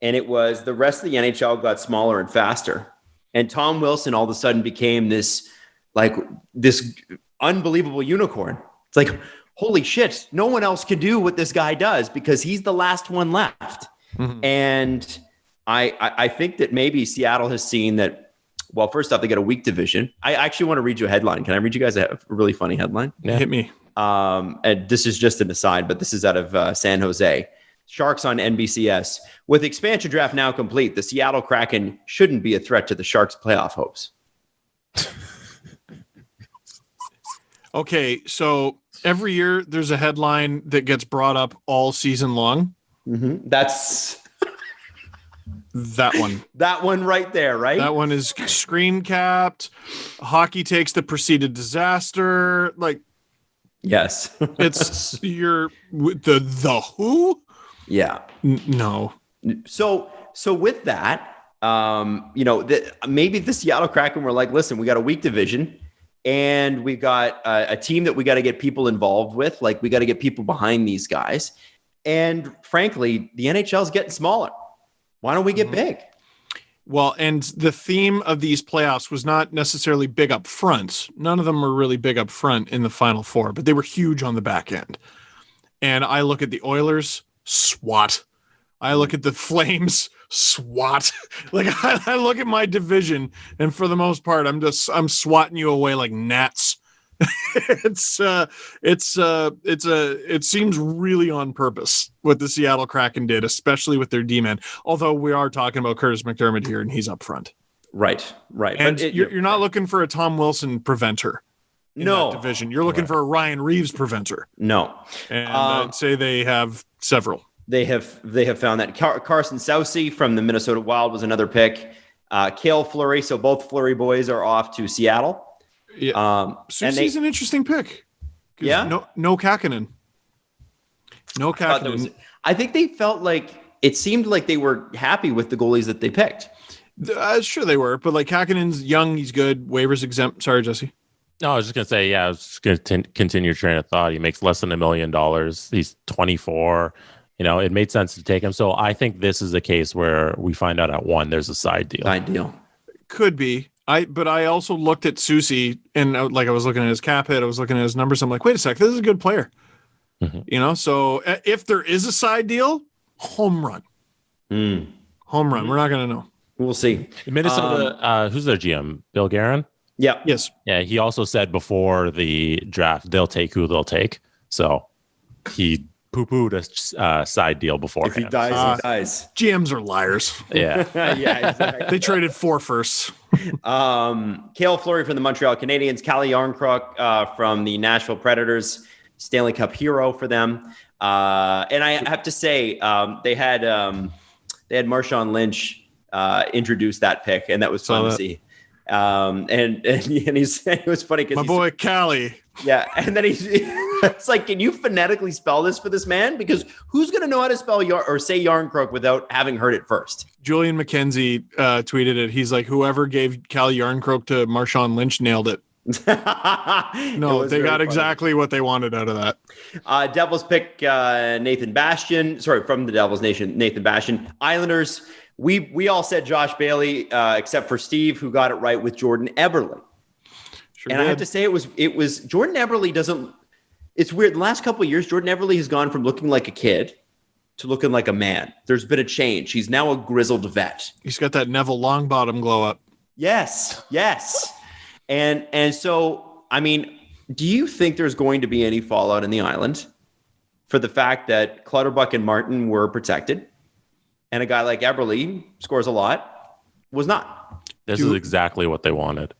S3: And it was the rest of the NHL got smaller and faster. And Tom Wilson all of a sudden became this unbelievable unicorn. It's like, holy shit, no one else can do what this guy does because he's the last one left. Mm-hmm. And I think that maybe Seattle has seen that, well, first off, they got a weak division. I actually want to read you a headline. Can I read you guys a really funny headline?
S2: Yeah. Hit me.
S3: And this is just an aside, but this is out of San Jose. Sharks on NBCS. With expansion draft now complete, the Seattle Kraken shouldn't be a threat to the Sharks' playoff hopes.
S2: Okay, so every year there's a headline that gets brought up all season long.
S3: Mm-hmm. That's
S2: that one.
S3: That one right there, right?
S2: That one is screen capped. Hockey takes the preceded disaster. Like,
S3: yes,
S2: it's the who?
S3: Yeah.
S2: No.
S3: So with that, maybe the Seattle Kraken were like, listen, we got a weak division and we got a team that we got to get people involved with. Like, we got to get people behind these guys. And frankly, the NHL is getting smaller. Why don't we get big?
S2: Well, and the theme of these playoffs was not necessarily big up front. None of them were really big up front in the Final Four, but they were huge on the back end. And I look at the Oilers, SWAT. I look at the Flames SWAT. Like I look at my division, and for the most part, I'm swatting you away like gnats. It seems really on purpose what the Seattle Kraken did, especially with their D-man. Although we are talking about Curtis McDermott here, and he's up front.
S3: Right.
S2: And you're not looking for a Tom Wilson preventer. In that division. You're looking for a Ryan Reeves preventer.
S3: No.
S2: And I'd say they have several.
S3: They have found that. Carson Czelowski from the Minnesota Wild was another pick. Cale Fleury. So both Fleury boys are off to Seattle.
S2: Yeah. Susie's an interesting pick.
S3: Yeah.
S2: No Kakinen. No Kakinen.
S3: I think they felt like it seemed like they were happy with the goalies that they picked.
S2: Sure they were, but like Kakinen's young, he's good, waivers exempt. Sorry, Jesse.
S4: No, I was just going to say, I was just going to continue your train of thought. He makes less than $1 million. He's 24. It made sense to take him. So I think this is a case where we find out at 1, there's a side deal.
S2: Could be. But I also looked at Susie, and I was looking at his cap hit. I was looking at his numbers. I'm like, wait a sec, this is a good player.
S4: Mm-hmm.
S2: So if there is a side deal, home run. Home run. We're not going to know.
S3: We'll see.
S4: Minnesota, who's their GM? Bill Guerin?
S3: Yeah.
S2: Yes.
S4: Yeah, he also said before the draft, they'll take who they'll take. So he poo-pooed a side deal beforehand.
S3: If he dies, he dies.
S2: GMs are liars.
S4: Yeah.
S3: Yeah, exactly.
S2: They traded 4 firsts.
S3: Cale Fleury from the Montreal Canadiens, Calle Yarncroc from the Nashville Predators, Stanley Cup hero for them. And I have to say, they had Marshawn Lynch introduce that pick, and that was fun to see. And it was funny because
S2: my boy Callie.
S3: Yeah, and then it's like, can you phonetically spell this for this man? Because who's going to know how to spell or say Yarncroc without having heard it first?
S2: Julian McKenzie tweeted it. He's like, whoever gave Calle Yarncroc to Marshawn Lynch nailed it. No, they got exactly what they wanted out of that.
S3: Devils pick Nathan Bastian. Sorry, from the Devils Nation, Nathan Bastian. Islanders. We all said Josh Bailey, except for Steve, who got it right with Jordan Eberle.
S2: Sure
S3: and
S2: did.
S3: I have to say, it was Jordan Eberle doesn't. It's weird. The last couple of years, Jordan Eberle has gone from looking like a kid to looking like a man. There's been a change. He's now a grizzled vet.
S2: He's got that Neville Longbottom glow up.
S3: Yes. And so, I mean, do you think there's going to be any fallout in the island for the fact that Clutterbuck and Martin were protected, and a guy like Eberle scores a lot was not?
S4: This is exactly what they wanted.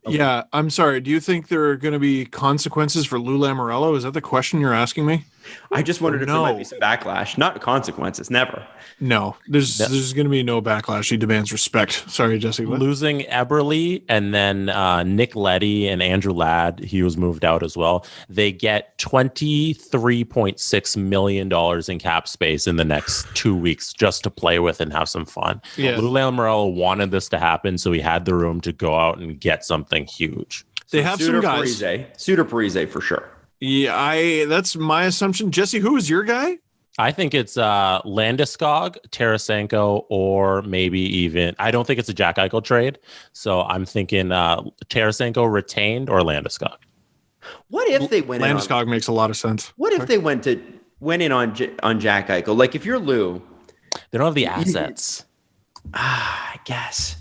S2: Yeah, I'm sorry. Do you think there are going to be consequences for Lou Lamoriello? Is that the question you're asking me?
S3: I just wondered if there might be some backlash. Not consequences, never.
S2: No, there's going to be no backlash. He demands respect. Sorry, Jesse. What?
S4: Losing Eberle and then Nick Leddy and Andrew Ladd, he was moved out as well. They get $23.6 million in cap space in the next 2 weeks just to play with and have some fun.
S2: Yeah.
S4: Lou Lamoriello wanted this to happen, so he had the room to go out and get something huge.
S2: They have some guys.
S3: Suter Parise for sure.
S2: Yeah, that's my assumption. Jesse, who is your guy?
S4: I think it's Landeskog, Tarasenko, or maybe even, I don't think it's a Jack Eichel trade. So I'm thinking Tarasenko retained or Landeskog.
S3: What if they went
S2: Landeskog makes a lot of sense.
S3: What if they went in on Jack Eichel? Like if you're Lou.
S4: They don't have the assets.
S3: I guess.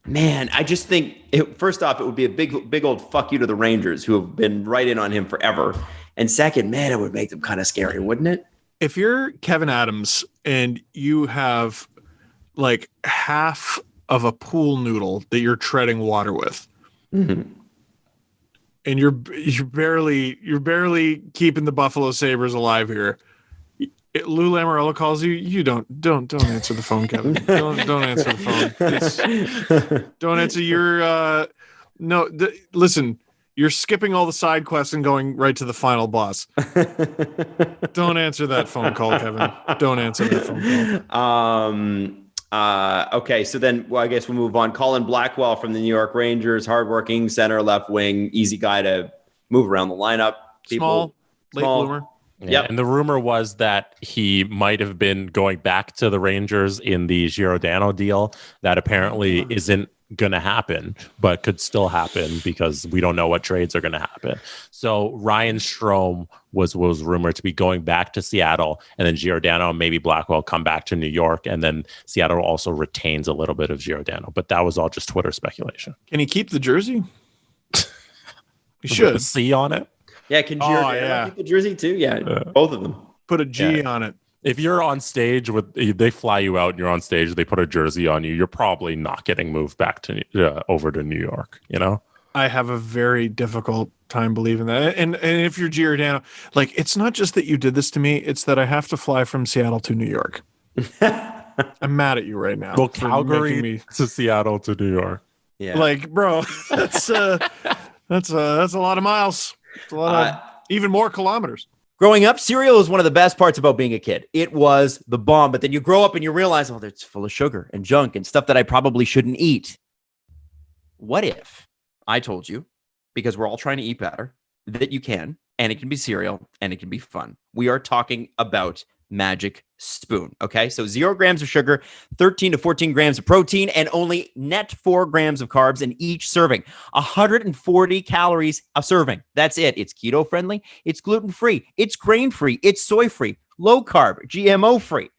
S3: Man, I just think, first off, it would be a big old fuck you to the Rangers who have been right in on him forever. And second, man, it would make them kind of scary, wouldn't it?
S2: If you're Kevin Adams and you have like half of a pool noodle that you're treading water with, and you're barely keeping the Buffalo Sabres alive here, Lou Lamoriello calls you. You don't answer the phone, Kevin. Don't answer the phone. Don't answer your listen. You're skipping all the side quests and going right to the final boss. Don't answer that phone call, Kevin. Don't answer that phone call.
S3: Okay, so then I guess we'll move on. Colin Blackwell from the New York Rangers, hardworking center, left wing, easy guy to move around the lineup.
S2: Small, late bloomer.
S4: Yeah,
S3: yep.
S4: And the rumor was that he might have been going back to the Rangers in the Giordano deal that apparently isn't going to happen, but could still happen because we don't know what trades are going to happen. So Ryan Strome was rumored to be going back to Seattle, and then Giordano and maybe Blackwell come back to New York, and then Seattle also retains a little bit of Giordano. But that was all just Twitter speculation.
S2: Can he keep the jersey? He
S4: Put
S2: should.
S4: a C on it.
S3: Yeah, can Giordano keep the jersey too? Yeah, both of them.
S2: Put a G on it.
S4: If you're on stage they fly you out and you're on stage, they put a jersey on you, you're probably not getting moved back to over to New York, you know?
S2: I have a very difficult time believing that. And if you're Giordano, like, it's not just that you did this to me, it's that I have to fly from Seattle to New York. I'm mad at you right now.
S4: Well, Calgary to Seattle to New York.
S3: Yeah.
S2: Like, bro, that's a lot of miles. It's a lot of even more kilometers.
S3: Growing up, cereal is one of the best parts about being a kid. It was the bomb, but then you grow up and you realize, oh, it's full of sugar and junk and stuff that I probably shouldn't eat. What if I told you, because we're all trying to eat better, that you can, and it can be cereal, and it can be fun? We are talking about Magic Spoon, okay? So 0 grams of sugar, 13 to 14 grams of protein, and only net 4 grams of carbs in each serving. 140 calories a serving. That's it. It's keto-friendly, it's gluten-free, it's grain-free, it's soy-free, low-carb, GMO-free.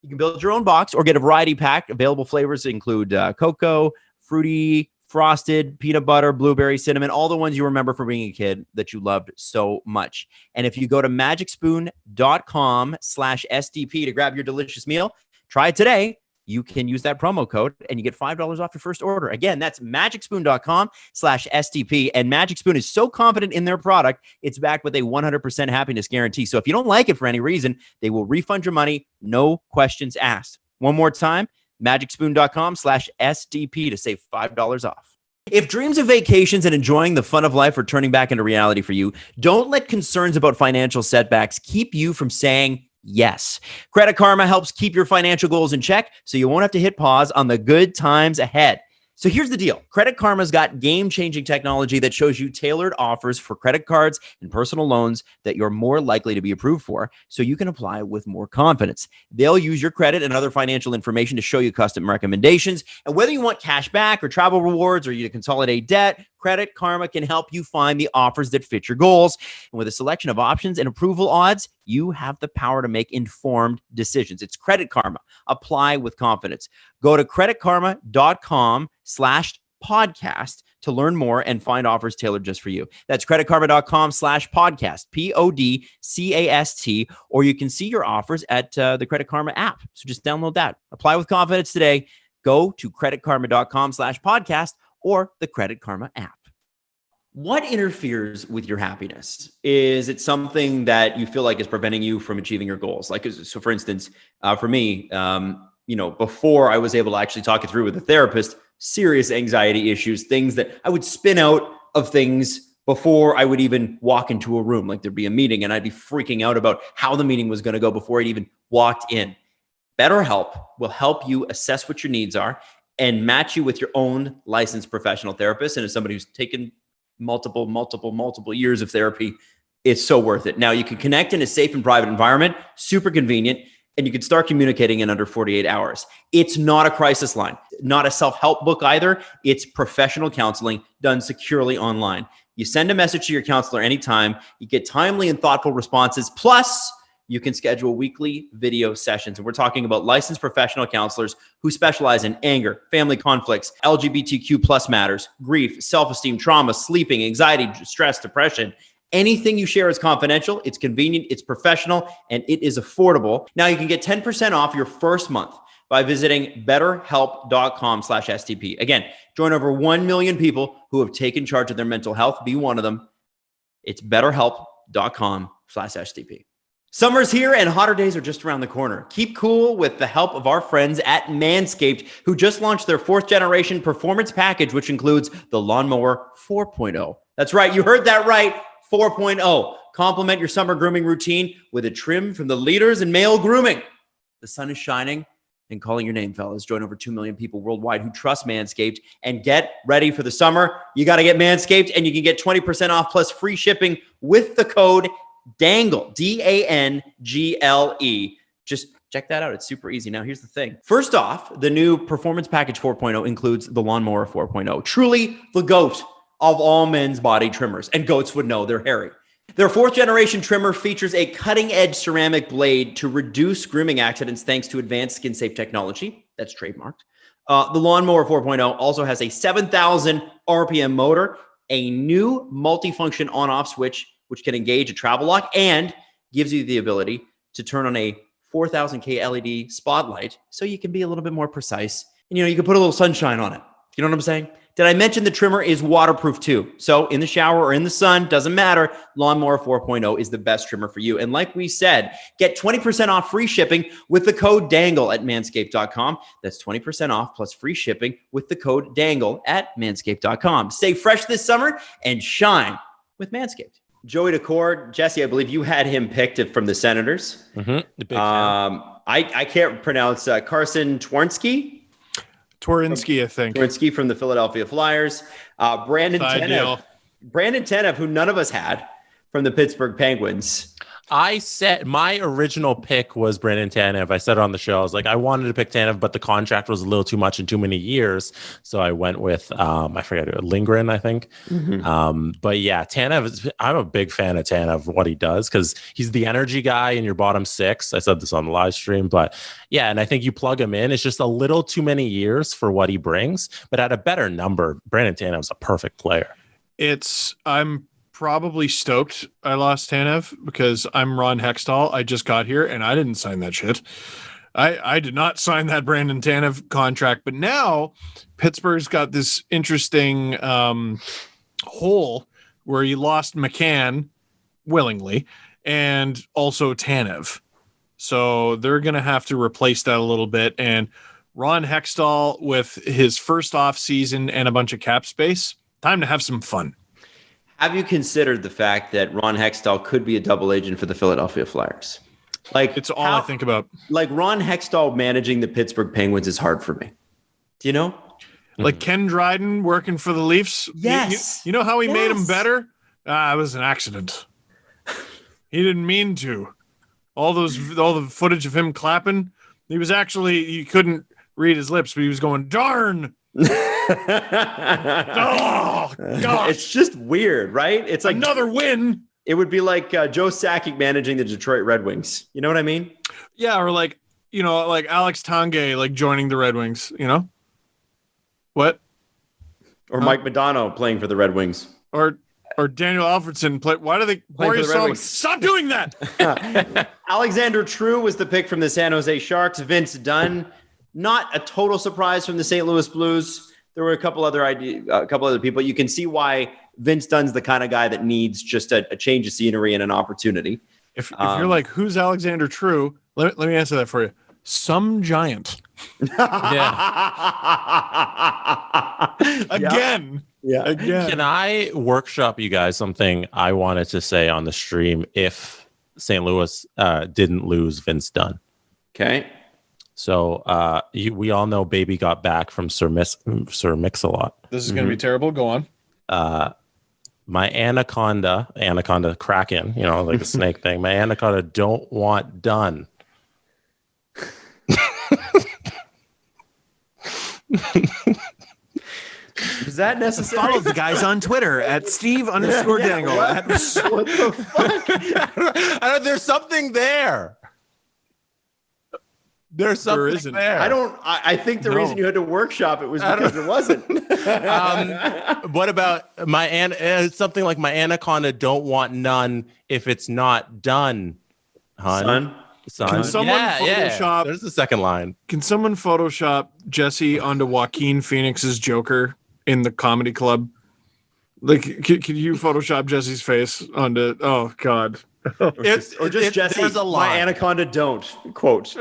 S3: You can build your own box or get a variety pack. Available flavors include cocoa, fruity, frosted, peanut butter, blueberry, cinnamon, all the ones you remember from being a kid that you loved so much. And if you go to magicspoon.com/SDP to grab your delicious meal, try it today. You can use that promo code and you get $5 off your first order. Again, that's magicspoon.com/SDP. And Magic Spoon is so confident in their product, it's backed with a 100% happiness guarantee. So if you don't like it for any reason, they will refund your money. No questions asked. One more time, magicspoon.com/SDP to save $5 off. If dreams of vacations and enjoying the fun of life are turning back into reality for you, don't let concerns about financial setbacks keep you from saying yes. Credit Karma helps keep your financial goals in check so you won't have to hit pause on the good times ahead. So here's the deal. Credit Karma's got game-changing technology that shows you tailored offers for credit cards and personal loans that you're more likely to be approved for, so you can apply with more confidence. They'll use your credit and other financial information to show you custom recommendations. And whether you want cash back or travel rewards or you to consolidate debt, Credit Karma can help you find the offers that fit your goals. And with a selection of options and approval odds, you have the power to make informed decisions. It's Credit Karma. Apply with confidence. Go to creditkarma.com/podcast to learn more and find offers tailored just for you. That's creditkarma.com/podcast, PODCAST, or you can see your offers at the Credit Karma app. So just download that. Apply with confidence today. Go to creditkarma.com/podcast or the Credit Karma app. What interferes with your happiness? Is it something that you feel like is preventing you from achieving your goals? Like, so for instance, for me, before I was able to actually talk it through with a therapist, serious anxiety issues, things that I would spin out of things before I would even walk into a room. Like, there'd be a meeting and I'd be freaking out about how the meeting was going to go before I'd even walked in. BetterHelp will help you assess what your needs are and match you with your own licensed professional therapist. And as somebody who's taken multiple years of therapy, it's so worth it. Now, you can connect in a safe and private environment, super convenient, and you can start communicating in under 48 hours. It's not a crisis line, not a self-help book either. It's professional counseling done securely online. You send a message to your counselor anytime. You get timely and thoughtful responses. Plus, you can schedule weekly video sessions. And we're talking about licensed professional counselors who specialize in anger, family conflicts, LGBTQ plus matters, grief, self-esteem, trauma, sleeping, anxiety, stress, depression. Anything you share is confidential. It's convenient, it's professional, and it is affordable. Now you can get 10% off your first month by visiting betterhelp.com/STP. Again, join over 1 million people who have taken charge of their mental health. Be one of them. It's betterhelp.com/STP. Summer's here and hotter days are just around the corner. Keep cool with the help of our friends at Manscaped, who just launched their 4th generation performance package, which includes the Lawnmower 4.0. That's right. You heard that right. 4.0. Complement your summer grooming routine with a trim from the leaders in male grooming. The sun is shining and calling your name, fellas. Join over 2 million people worldwide who trust Manscaped and get ready for the summer. You got to get Manscaped, and you can get 20% off plus free shipping with the code DANGLE, DANGLE. Just Check that out. It's super easy. Now, here's the thing. First off, the new Performance Package 4.0 includes the Lawnmower 4.0. Truly the GOAT of all men's body trimmers. And goats would know they're hairy. Their 4th generation trimmer features a cutting-edge ceramic blade to reduce grooming accidents thanks to advanced skin-safe technology. That's trademarked. The Lawnmower 4.0 also has a 7,000 RPM motor, a new multifunction on-off switch, which can engage a travel lock and gives you the ability to turn on a 4,000K LED spotlight so you can be a little bit more precise. And, you can put a little sunshine on it. You know what I'm saying? Did I mention the trimmer is waterproof too? So in the shower or in the sun, doesn't matter. Lawnmower 4.0 is the best trimmer for you. And like we said, get 20% off free shipping with the code DANGLE at manscaped.com. That's 20% off plus free shipping with the code DANGLE at manscaped.com. Stay fresh this summer and shine with Manscaped. Joey Decord, Jesse, I believe you had him picked from the Senators.
S4: Mm-hmm. The big fan.
S3: I can't pronounce Carson Twarynski, I think. Twarynski from the Philadelphia Flyers. Brandon Tanev, who none of us had, from the Pittsburgh Penguins.
S4: I said my original pick was Brandon Tanev. I said it on the show. I was like, I wanted to pick Tanev, but the contract was a little too much in too many years. So I went with, I forget, Lindgren, I think. Mm-hmm. But yeah, Tanev, I'm a big fan of Tanev, what he does, because he's the energy guy in your bottom 6. I said this on the live stream, but yeah, and I think you plug him in. It's just a little too many years for what he brings, but at a better number, Brandon Tanev's a perfect player.
S2: I'm probably stoked I lost Tanev because I'm Ron Hextall. I just got here and I didn't sign that shit. I did not sign that Brandon Tanev contract, but now Pittsburgh's got this interesting hole where he lost McCann willingly and also Tanev. So they're going to have to replace that a little bit. And Ron Hextall, with his first off season and a bunch of cap space, time to have some fun.
S3: Have you considered the fact that Ron Hextall could be a double agent for the Philadelphia Flyers? Like,
S2: it's all I think about.
S3: Like, Ron Hextall managing the Pittsburgh Penguins is hard for me. Do you know?
S2: Like Ken Dryden working for the Leafs?
S3: Yes.
S2: You know how he made him better? It was an accident. He didn't mean to. All the footage of him clapping, he couldn't read his lips, but he was going, darn. Oh, God.
S3: It's just weird, right? It's like
S2: another win.
S3: It would be like Joe Sakic managing the Detroit Red Wings. You know what I mean?
S2: Yeah, or like Alex Tanguay joining the Red Wings, What?
S3: Or Mike Modano playing for the Red Wings.
S2: Or Daniel Alfredson play. Why do they play the Red Wings? Stop doing that.
S3: Alexander True was the pick from the San Jose Sharks. Vince Dunn, not a total surprise from the St. Louis Blues. There were a couple other people. You can see why Vince Dunn's the kind of guy that needs just a change of scenery and an opportunity.
S2: If you're like, who's Alexander True? Let me answer that for you. Some giant.
S4: Yeah.
S2: Again.
S3: Yeah.
S2: Again.
S4: Can I workshop you guys something I wanted to say on the stream if St. Louis didn't lose Vince Dunn?
S3: Okay.
S4: So we all know Baby got back from Sir Mix-a-Lot.
S2: This is going to be terrible. Go on.
S4: My anaconda Kraken, like a snake thing. My anaconda don't want done.
S3: Is that necessary?
S2: Follow the guys on Twitter at Steve_Dangle.
S3: What the fuck?
S4: There's something there. There's something there.
S3: I think the reason you had to workshop it was because there wasn't.
S4: What about something like my anaconda don't want none if it's not done, hun? Son.
S2: Can someone Photoshop?
S4: Yeah. There's the second line.
S2: Can someone Photoshop Jesse onto Joaquin Phoenix's Joker in the Comedy Club? Like, can you Photoshop Jesse's face onto? Oh God.
S3: Or just Jesse,
S4: there's a line.
S3: My anaconda don't, quote.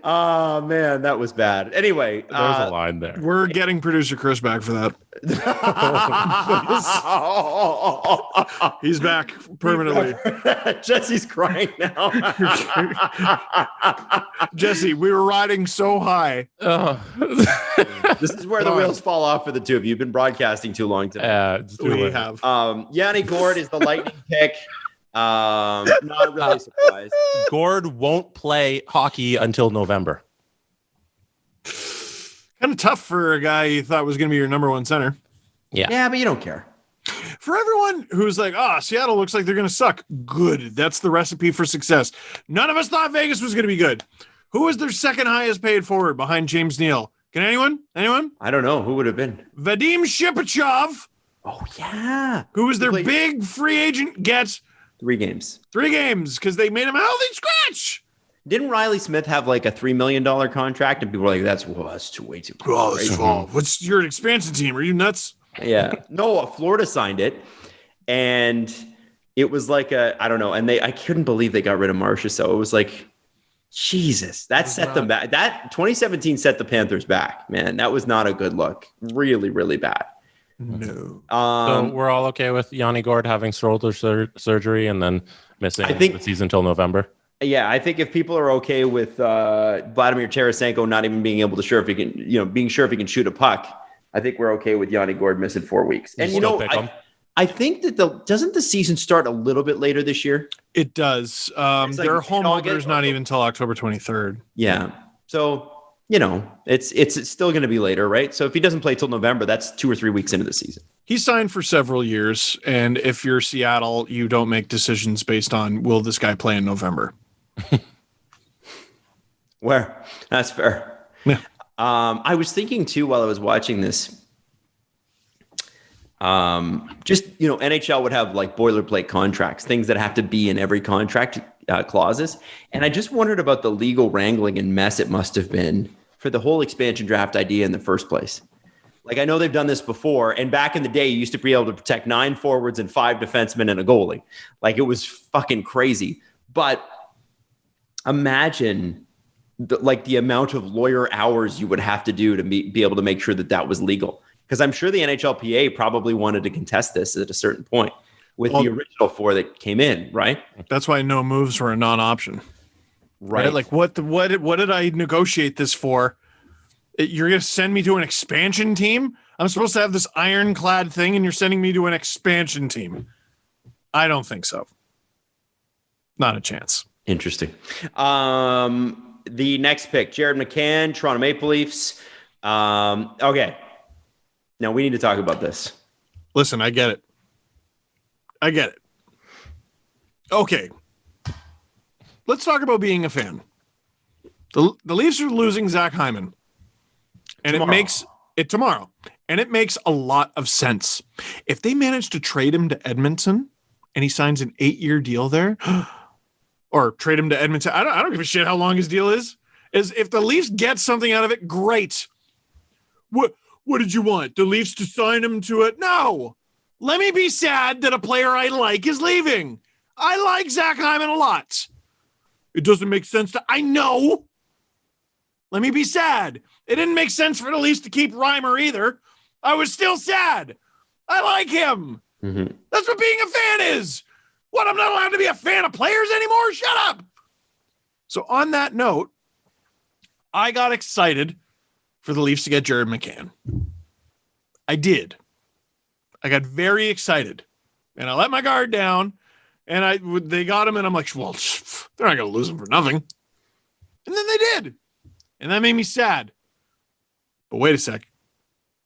S3: Oh, man, that was bad. Anyway.
S4: There's a line there.
S2: We're getting producer Chris back for that. He's back permanently.
S3: Jesse's crying now.
S2: Jesse, we were riding so high.
S3: This is where the wheels fall off for the two of you. You've been broadcasting too long today.
S2: We have.
S3: Yanni Gord is the Lightning pick. Not really surprised.
S4: Gord won't play hockey until November.
S2: Kind of tough for a guy you thought was going to be your number one center.
S3: Yeah, but you don't care.
S2: For everyone who's like, Seattle looks like they're going to suck. Good. That's the recipe for success. None of us thought Vegas was going to be good. Who was their second highest paid forward behind James Neal? Can anyone?
S3: I don't know. Who would have been?
S2: Vadim Shipachyov.
S3: Oh, yeah.
S2: Who was their big free agent get?
S3: 3 games.
S2: 3 games because they made him a healthy scratch.
S3: Didn't Riley Smith have like a $3 million contract? And people were like, that's way too much.
S2: What's your expansion team? Are you nuts?
S3: Yeah. No, Florida signed it. And it was like I don't know. And I couldn't believe they got rid of Marcia. So it was like, Jesus, that set them back. That 2017 set the Panthers back, man. That was not a good look. Really, really bad.
S2: No.
S4: So we're all okay with Yanni Gord having shoulder surgery and then missing the season until November.
S3: Yeah, I think if people are okay with Vladimir Tarasenko not even being able to being sure if he can shoot a puck, I think we're okay with Yanni Gord missing 4 weeks. And I think that doesn't the season start a little bit later this year?
S2: It does. Their home opener is not even until October 23rd.
S3: Yeah. So, it's still going to be later, right? So if he doesn't play till November, that's 2 or 3 weeks into the season.
S2: He signed for several years. And if you're Seattle, you don't make decisions based on, will this guy play in November?
S3: Where? That's fair.
S2: Yeah.
S3: I was thinking too, while I was watching this, NHL would have like boilerplate contracts, things that have to be in every contract clauses. And I just wondered about the legal wrangling and mess it must have been for the whole expansion draft idea in the first place. Like, I know they've done this before. And back in the day, you used to be able to protect 9 forwards and 5 defensemen and a goalie. Like, it was fucking crazy. But imagine the amount of lawyer hours you would have to do to be able to make sure that was legal. Because I'm sure the NHLPA probably wanted to contest this at a certain point with the original 4 that came in, right?
S2: That's why no moves were a non-option.
S3: Right.
S2: Like, what did I negotiate this for? You're going to send me to an expansion team? I'm supposed to have this ironclad thing, and you're sending me to an expansion team. I don't think so. Not a chance.
S3: Interesting. The next pick, Jared McCann, Toronto Maple Leafs. Okay. Now we need to talk about this.
S2: Listen, I get it. Okay. Let's talk about being a fan. The Leafs are losing Zach Hyman. And
S3: tomorrow.
S2: It makes it tomorrow. And it makes a lot of sense. If they manage to trade him to Edmonton and he signs an 8-year deal there, or trade him to Edmonton, I don't give a shit how long his deal is if the Leafs get something out of it, great. What did you want? The Leafs to sign him to it? No. Let me be sad that a player I like is leaving. I like Zach Hyman a lot. It doesn't make sense I know. Let me be sad. It didn't make sense for the Leafs to keep Reimer either. I was still sad. I like him.
S3: Mm-hmm.
S2: That's what being a fan is. What, I'm not allowed to be a fan of players anymore? Shut up. So on that note, I got excited for the Leafs to get Jared McCann. I did. I got very excited. And I let my guard down. And they got him, and I'm like, well, they're not going to lose him for nothing. And then they did. And that made me sad. But wait a sec.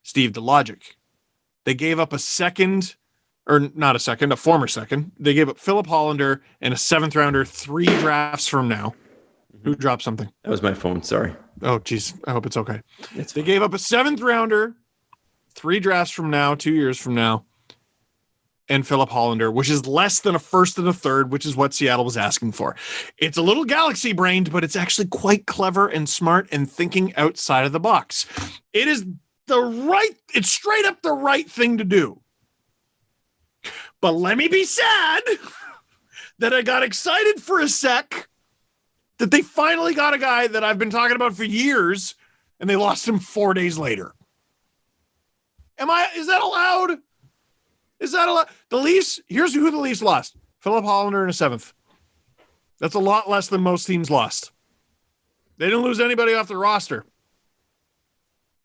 S2: Steve, the logic. They gave up a former second. They gave up Philip Hollander and a 7th rounder 3 drafts from now. Who dropped something?
S3: That was my phone. Sorry.
S2: Oh, geez. I hope it's okay. They gave up a 7th rounder 3 drafts from now, 2 years from now, and Philip Hollander, which is less than a 1st and a 3rd, which is what Seattle was asking for. It's a little galaxy brained, but it's actually quite clever and smart and thinking outside of the box. It's straight up the right thing to do. But let me be sad that I got excited for a sec that they finally got a guy that I've been talking about for years, and they lost him 4 days later. Is that allowed? Is that allowed? The Leafs, here's who the Leafs lost. Philip Hollander in a 7th. That's a lot less than most teams lost. They didn't lose anybody off the roster.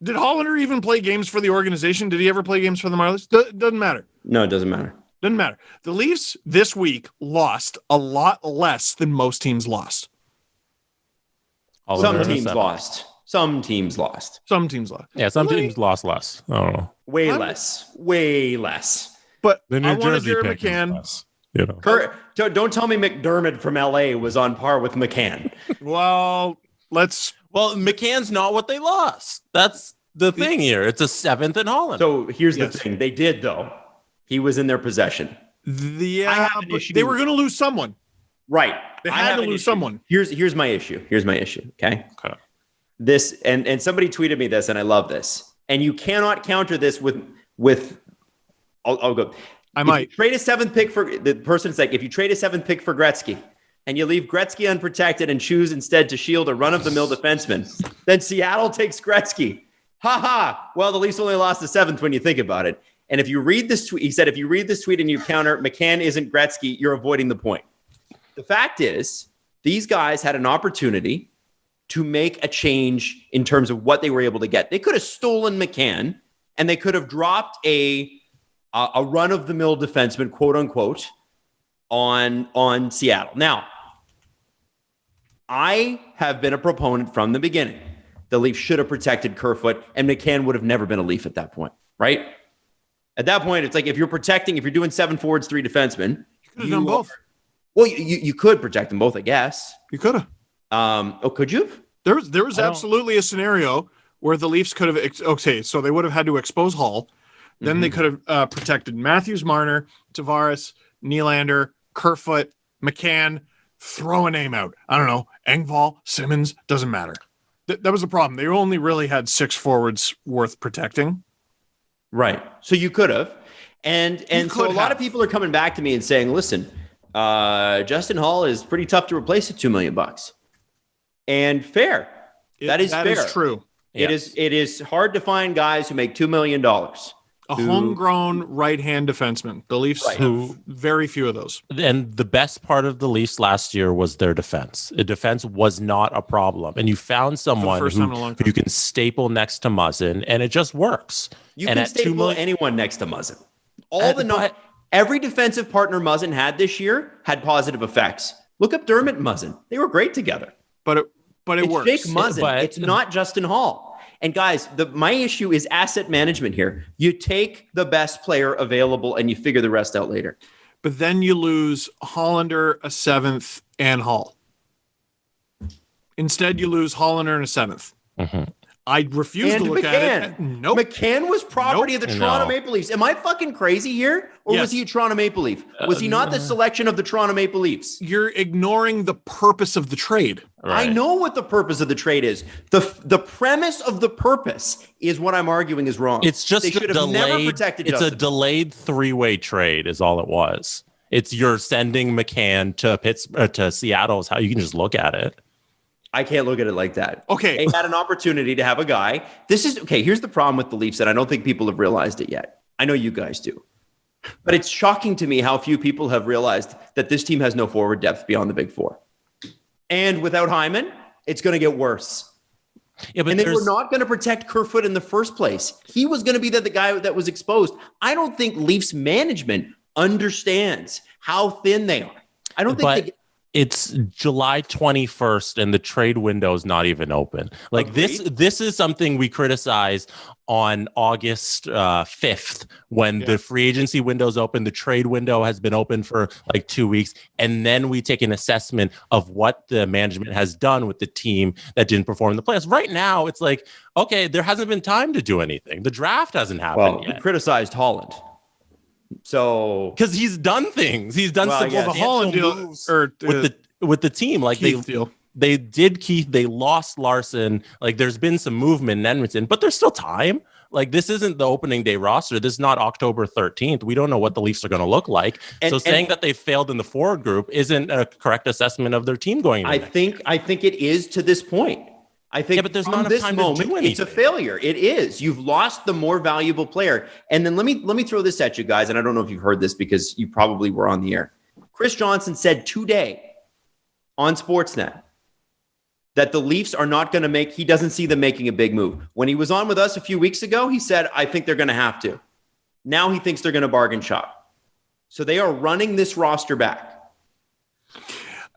S2: Did Hollander even play games for the organization? Did he ever play games for the Marlies? Doesn't matter.
S3: No, it doesn't matter.
S2: Doesn't matter. The Leafs this week lost a lot less than most teams lost.
S3: Some teams lost. Some teams lost.
S2: Some teams lost.
S4: Yeah, some teams lost less. I don't know.
S3: Way less.
S2: But
S4: The New
S2: I wanted
S4: Jersey
S2: Jared
S4: pick is
S2: McCann.
S4: less, you know.
S3: Don't tell me McDermott from LA was on par with McCann.
S2: Well,
S4: Well, McCann's not what they lost. That's the thing here. It's a 7th in Holland.
S3: So here's
S2: Yes.
S3: the thing. They did, though. He was in their possession.
S2: they
S3: issue.
S2: were going to lose someone.
S3: Right.
S2: They
S3: I
S2: had
S3: have
S2: to
S3: an
S2: lose
S3: issue.
S2: someone.
S3: Here's my issue. Okay.
S4: Okay.
S3: This and somebody tweeted me this, and I love this. And you cannot counter this with I'll go.
S2: I might.
S3: Trade a 7th pick for the person's like, if you trade a 7th pick for Gretzky and you leave Gretzky unprotected and choose instead to shield a run-of-the-mill defenseman, then Seattle takes Gretzky. Ha ha. Well, the Leafs only lost the 7th when you think about it. And if you read this tweet, he said, if you read this tweet and you counter McCann isn't Gretzky, you're avoiding the point. The fact is, these guys had an opportunity to make a change in terms of what they were able to get. They could have stolen McCann and they could have dropped a run-of-the-mill defenseman, quote unquote, on Seattle. Now, I have been a proponent from the beginning. The Leafs should have protected Kerfoot, and McCann would have never been a Leaf at that point, right? At that point, it's like if you're doing 7 forwards, 3 defensemen,
S2: You could have done both.
S3: Well, you could protect them both, I guess.
S2: You could have.
S3: Could you?
S2: There was absolutely a scenario where the Leafs could have. So they would have had to expose Hall. Then they could have protected Matthews, Marner, Tavares, Nylander, Kerfoot, McCann. Throw a name out. I don't know. Engvall, Simmons, doesn't matter. That was the problem. They only really had 6 forwards worth protecting.
S3: Right. So you could have. And so a lot of people are coming back to me and saying, listen, Justin Hall is pretty tough to replace at $2 million. And fair. That is fair.
S2: That is true.
S3: It is hard to find guys who make $2 million.
S2: A homegrown right-hand defenseman. The Leafs have very few of those.
S4: And the best part of the Leafs last year was their defense. The defense was not a problem. And you found someone who you can staple next to Muzzin, and it just works.
S3: You can staple anyone next to Muzzin. Every defensive partner Muzzin had this year had positive effects. Look up Dermott and Muzzin. They were great together.
S2: But it works.
S3: Jake Muzzin. It's not Justin Hall. And guys, my issue is asset management here. You take the best player available and you figure the rest out later.
S2: But then you lose Hollander, a 7th, and Hall. Instead, you lose Hollander and a 7th.
S4: Mm-hmm.
S2: I refuse to look at it. Nope.
S3: McCann was property of the Toronto Maple Leafs. Am I fucking crazy here? Or was he a Toronto Maple Leaf? Was he not the selection of the Toronto Maple Leafs?
S2: You're ignoring the purpose of the trade.
S3: Right. I know what the purpose of the trade is. The premise of the purpose is what I'm arguing is wrong.
S4: It's just
S3: they should have never protected
S4: It's
S3: Justin.
S4: a delayed 3-way trade is all it was. It's you're sending McCann to Seattle is how you can just look at it.
S3: I can't look at it like that.
S2: Okay.
S3: They had an opportunity to have a guy. Here's the problem with the Leafs, and I don't think people have realized it yet. I know you guys do. But it's shocking to me how few people have realized that this team has no forward depth beyond the big 4. And without Hyman, it's going to get worse.
S4: Yeah, but
S3: and they were not going to protect Kerfoot in the first place. He was going to be the guy that was exposed. I don't think Leafs management understands how thin they are. I don't think
S4: it's July 21st and the trade window is not even open. Like
S3: Agreed.
S4: this is something we criticized on August 5th when the free agency window's open. The trade window has been open for like 2 weeks. And then we take an assessment of what the management has done with the team that didn't perform in the playoffs. Right now, it's like, okay, there hasn't been time to do anything. The draft hasn't happened yet.
S3: We criticized Holland. So
S4: because he's done things, he's done some
S2: the Holland deal
S4: with the team. Like they did Keith, they lost Larson. Like there's been some movement in Edmonton, but there's still time. Like this isn't the opening day roster. This is not October 13th. We don't know what the Leafs are going to look like. So saying that they failed in the forward group isn't a correct assessment of their team going.
S3: I think it is to this point. I think
S4: but there's not enough time to do anything.
S3: It's a failure. It is. You've lost the more valuable player. And then let me throw this at you guys. And I don't know if you've heard this because you probably were on the air. Chris Johnson said today on Sportsnet that the Leafs are not going to he doesn't see them making a big move. When he was on with us a few weeks ago, he said, I think they're going to have to. Now he thinks they're going to bargain shop. So they are running this roster back.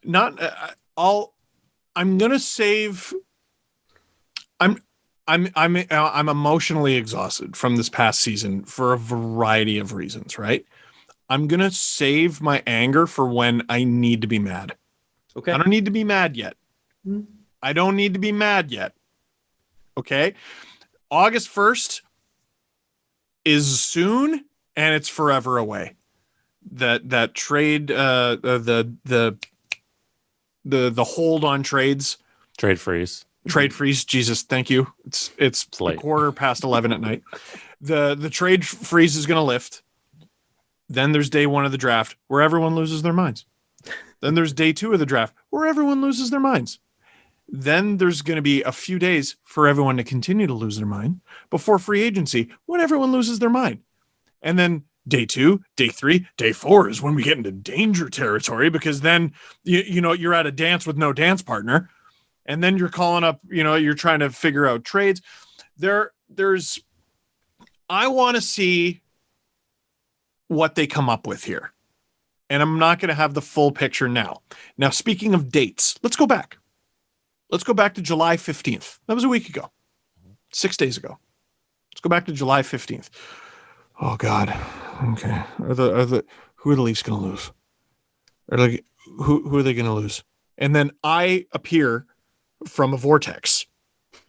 S2: Not I'm going to save. I'm emotionally exhausted from this past season for a variety of reasons, right? I'm going to save my anger for when I need to be mad.
S3: Okay.
S2: I don't need to be mad yet. I don't need to be mad yet. Okay. August 1st is soon, and it's forever away. That trade, the hold on trades.
S4: Trade freeze.
S2: Jesus, thank you. It's a quarter past 11 at night. The trade freeze is going to lift. Then there's day 1 of the draft where everyone loses their minds. Then there's day 2 of the draft where everyone loses their minds. Then there's going to be a few days for everyone to continue to lose their mind before free agency when everyone loses their mind. And then day 2, day 3, day 4 is when we get into danger territory, because then you're at a dance with no dance partner. And then you're calling up, you're trying to figure out trades. I want to see what they come up with here. And I'm not going to have the full picture now. Now, speaking of dates, let's go back. Let's go back to July 15th. That was a week ago. 6 days ago. Let's go back to July 15th. Oh, God. Okay. Who are the Leafs going to lose? Who are they going to lose? And then I appear from a vortex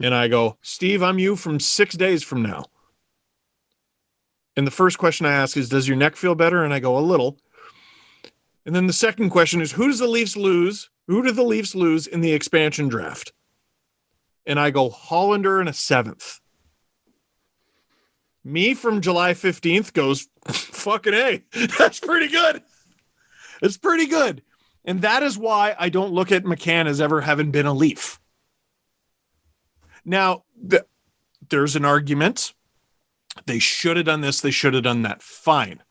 S2: and I go, Steve, I'm you from 6 days from now. And the first question I ask is, does your neck feel better? And I go, a little. And then the second question is, who do the Leafs lose in the expansion draft? And I go, Hollander in a 7th. Me from July 15th goes, fucking A. That's pretty good. It's pretty good. And that is why I don't look at McCann as ever having been a Leaf. Now, there's an argument. They should have done this. They should have done that. Fine.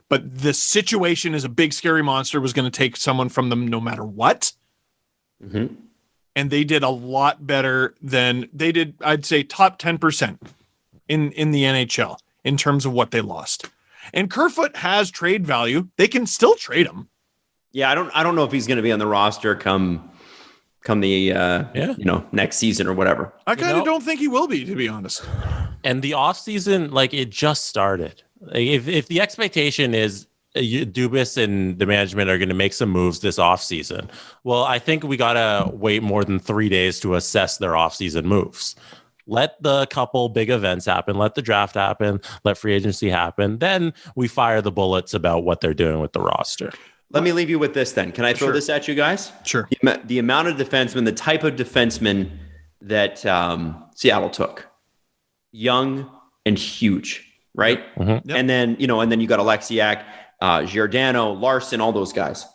S2: But the situation is a big, scary monster was going to take someone from them no matter what.
S3: Mm-hmm.
S2: And they did a lot better than they did, I'd say, top 10% in the NHL in terms of what they lost. And Kerfoot has trade value. They can still trade him.
S3: Yeah, I don't know if he's going to be on the roster come the next season or whatever.
S2: I kind of don't think he will be, to be honest.
S4: And the offseason, it just started. If the expectation is Dubas and the management are going to make some moves this offseason, well, I think we got to wait more than 3 days to assess their offseason moves. Let the couple big events happen. Let the draft happen. Let free agency happen. Then we fire the bullets about what they're doing with the roster.
S3: Let me leave you with this then. Can I throw this at you guys?
S2: Sure.
S3: The amount of defensemen, the type of defenseman that Seattle took. Young and huge, right?
S4: Mm-hmm.
S3: Yep. And then you got Alexiak, Giordano, Larson, all those guys.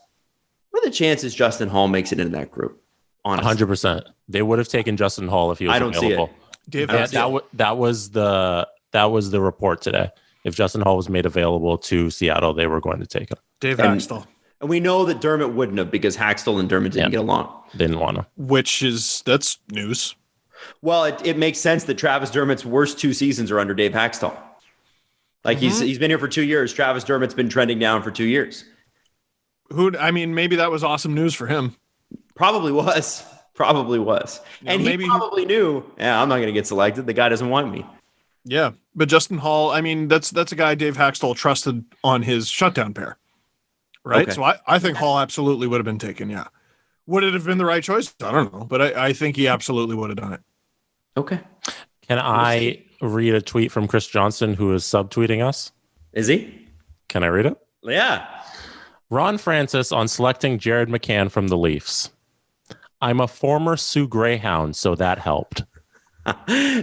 S3: What are the chances Justin Hall makes it into that group? Honestly,
S4: 100%. They would have taken Justin Hall if he was available.
S3: See it.
S2: Dave,
S4: that was the report today. If Justin Hall was made available to Seattle, they were going to take him.
S2: Dave Haxtell.
S3: And we know that Dermott wouldn't have, because Haxtell and Dermott didn't get along.
S4: Didn't want him.
S2: That's news.
S3: Well, it makes sense that Travis Dermott's worst 2 seasons are under Dave Haxtell. He's been here for 2 years. Travis Dermott's been trending down for 2 years.
S2: Maybe that was awesome news for him.
S3: Probably was. And he probably knew, I'm not going to get selected. The guy doesn't want me.
S2: Yeah, but Justin Hall, that's a guy Dave Haxtell trusted on his shutdown pair. Right? Okay. So I think Hall absolutely would have been taken, yeah. Would it have been the right choice? I don't know, but I think he absolutely would have done it.
S3: Okay.
S4: Can I read a tweet from Chris Johnson, who is subtweeting us?
S3: Is he?
S4: Can I read it?
S3: Yeah.
S4: Ron Francis on selecting Jared McCann from the Leafs. I'm a former Sioux Greyhound, so that helped.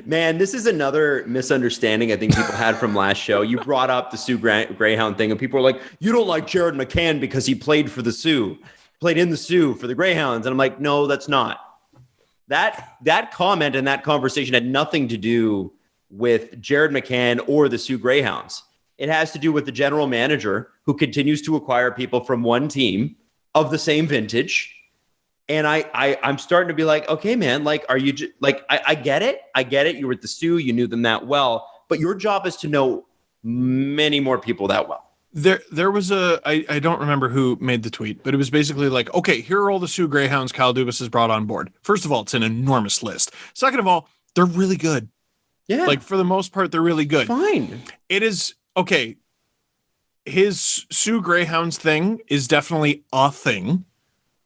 S3: Man, this is another misunderstanding I think people had from last show. You brought up the Sioux Greyhound thing, and people were like, you don't like Jared McCann because he played for the Sioux, played in the Sioux for the Greyhounds. And I'm like, no, that's not. That comment and that conversation had nothing to do with Jared McCann or the Sioux Greyhounds. It has to do with the general manager who continues to acquire people from one team of the same vintage. And I'm starting to be like, okay, man, are you I get it. I get it. You were at the Sioux. You knew them that well. But your job is to know many more people that well.
S2: There was I don't remember who made the tweet, but it was basically like, okay, here are all the Sioux Greyhounds Kyle Dubas has brought on board. First of all, it's an enormous list. Second of all, they're really good.
S3: Yeah.
S2: Like, for the most part, they're really good.
S3: Fine.
S2: It is, okay, his Sioux Greyhounds thing is definitely a thing.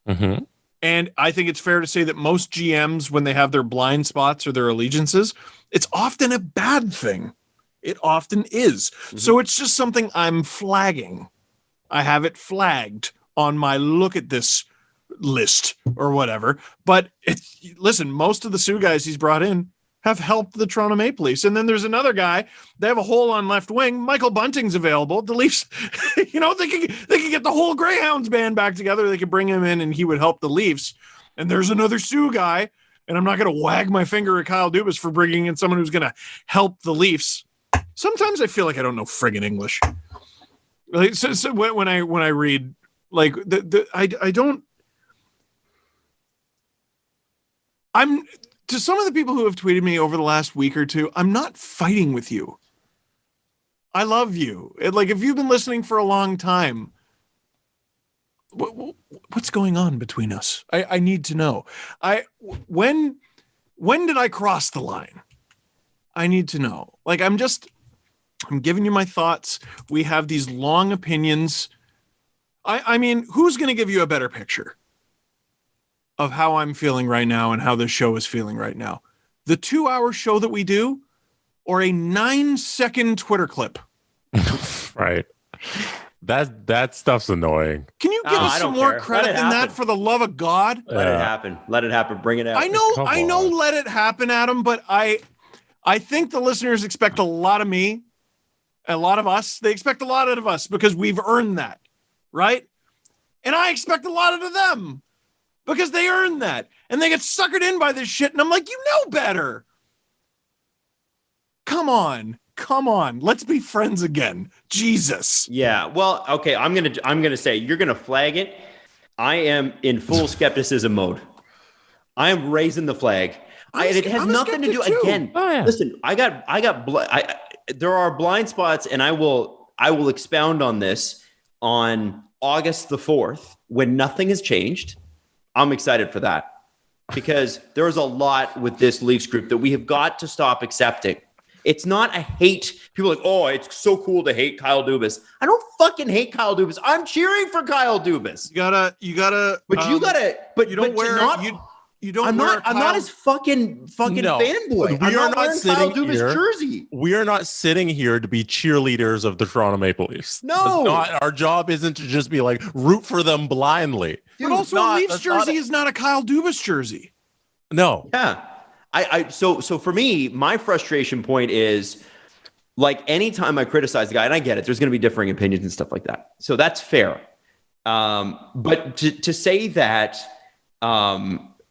S4: Mm-hmm.
S2: And I think it's fair to say that most GMs, when they have their blind spots or their allegiances, it's often a bad thing. It often is. Mm-hmm. So it's just something I'm flagging. I have it flagged on my look at this list or whatever. But listen, most of the Sioux guys he's brought in have helped the Toronto Maple Leafs. And then there's another guy, they have a hole on left wing. Michael Bunting's available. The Leafs, they can get the whole Greyhounds band back together. They could bring him in and he would help the Leafs. And there's another Sioux guy. And I'm not going to wag my finger at Kyle Dubas for bringing in someone who's going to help the Leafs. Sometimes I feel like I don't know friggin' English. Like, so when I read, like, I don't. I'm to some of the people who have tweeted me over the last week or two. I'm not fighting with you. I love you. Like, if you've been listening for a long time, what's going on between us? I need to know. When did I cross the line? I need to know. Like, I'm giving you my thoughts. We have these long opinions. I mean, who's going to give you a better picture of how I'm feeling right now and how the show is feeling right now? The 2-hour show that we do, or a 9-second Twitter clip?
S4: Right. That stuff's annoying.
S2: Can you give us some more credit than that, for the love of God?
S3: Let it happen. Let it happen. Bring it out.
S2: I know. Let it happen, Adam. But I think the listeners expect a lot of me, a lot of us. They expect a lot out of us because we've earned that, right? And I expect a lot out of them because they earned that, and they get suckered in by this shit. And I'm like, you know better. Come on. Let's be friends again. Jesus.
S3: Yeah. Well, okay. I'm gonna say, you're gonna flag it. I am in full skepticism mode. I am raising the flag. It has nothing to do too. Again. Oh, yeah. Listen, there are blind spots, and I will expound on this on August the 4th when nothing has changed. I'm excited for that because there's a lot with this Leafs group that we have got to stop accepting. It's not a hate. People are like, oh, it's so cool to hate Kyle Dubas. I don't fucking hate Kyle Dubas. I'm cheering for Kyle Dubas.
S2: You gotta.
S3: But you don't wear.
S2: You don't.
S3: I'm not his fucking fanboy.
S4: We are not sitting
S3: Kyle Dubas jersey.
S4: We are not sitting here to be cheerleaders of the Toronto Maple Leafs.
S3: No,
S4: our job isn't to just be like root for them blindly.
S2: But also, a Leafs jersey is not a Kyle Dubas jersey.
S4: No.
S3: Yeah. So for me, my frustration point is, like, anytime I criticize the guy, and I get it, there's going to be differing opinions and stuff like that. So that's fair. But to say that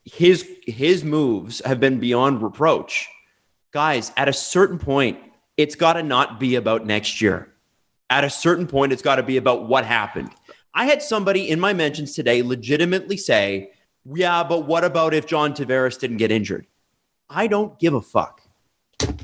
S3: his moves have been beyond reproach, guys, at a certain point, it's got to not be about next year. At a certain point, it's got to be about what happened. I had somebody in my mentions today legitimately say, yeah, but what about if John Tavares didn't get injured? I don't give a fuck.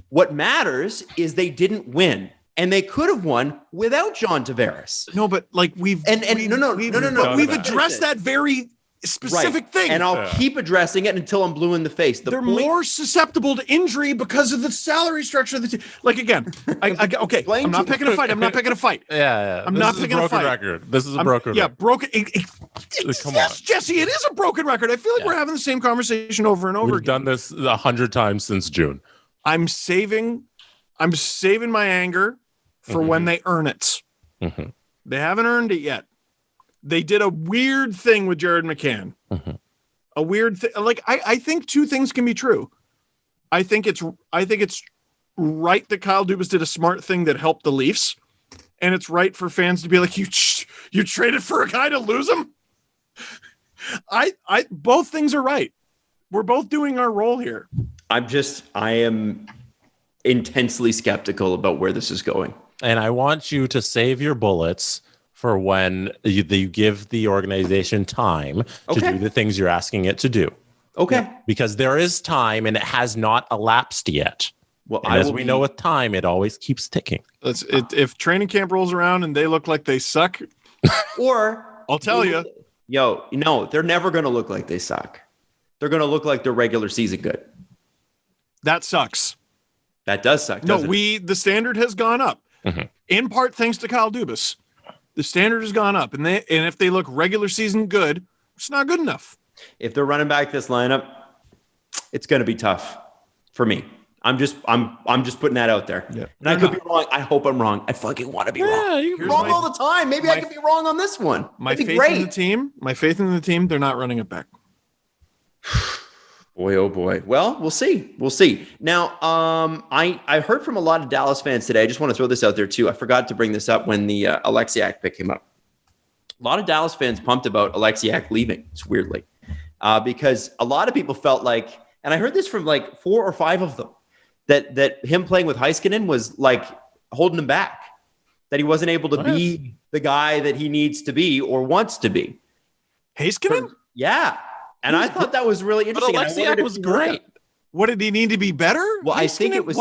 S3: What matters is they didn't win, and they could have won without John Tavares.
S2: No, but like we've addressed that very specific thing,
S3: and I'll keep addressing it until I'm blue in the face.
S2: They're more susceptible to injury because of the salary structure of the team. Like, again, okay, I'm not picking a fight.
S4: Yeah.
S2: I'm not picking a fight.
S4: Record. This is a broken record.
S2: Yeah, broken.
S4: Come on,
S2: yes, Jesse, it is a broken record. I feel like we're having the same conversation over and over again.
S4: We've done this 100 times since June.
S2: I'm saving my anger for when they earn it.
S4: Mm-hmm.
S2: They haven't earned it yet. They did a weird thing with Jared McCann.
S4: Mm-hmm.
S2: A weird thing. Like, I think two things can be true. I think it's right that Kyle Dubas did a smart thing that helped the Leafs, and it's right for fans to be like, you traded for a guy to lose him. Both things are right. We're both doing our role here.
S3: I am intensely skeptical about where this is going.
S4: And I want you to save your bullets for when you give the organization time to do the things you're asking it to do.
S3: Okay.
S4: Because there is time and it has not elapsed yet.
S3: Well,
S4: And as we know with time, it always keeps ticking.
S2: If training camp rolls around and they look like they suck,
S3: or
S2: I'll tell you.
S3: Yo, no, they're never going to look like they suck. They're going to look like they're regular season good.
S2: That sucks.
S3: That does suck.
S2: The standard has gone up. Mm-hmm. In part thanks to Kyle Dubas. The standard has gone up, and if they look regular season good, it's not good enough.
S3: If they're running back this lineup, it's going to be tough for me. I'm just putting that out there. Yeah. And I could be wrong. I hope I'm wrong. I fucking want to be wrong. You're wrong all the time. Maybe I could be wrong on this one.
S2: My faith in the team, they're not running it back.
S3: Boy, oh boy. Well, we'll see. Now, I heard from a lot of Dallas fans today. I just want to throw this out there too. I forgot to bring this up when the Alexiak pick came up. A lot of Dallas fans pumped about Alexiak leaving. It's weirdly because a lot of people felt like, and I heard this from like 4 or 5 of them, that him playing with Heiskanen was like holding him back, that he wasn't able to be the guy that he needs to be or wants to be.
S2: Heiskanen?
S3: Yeah. And I thought that was really interesting.
S4: But Alexiak was great.
S2: What did he need to be better?
S3: Well, I think it was.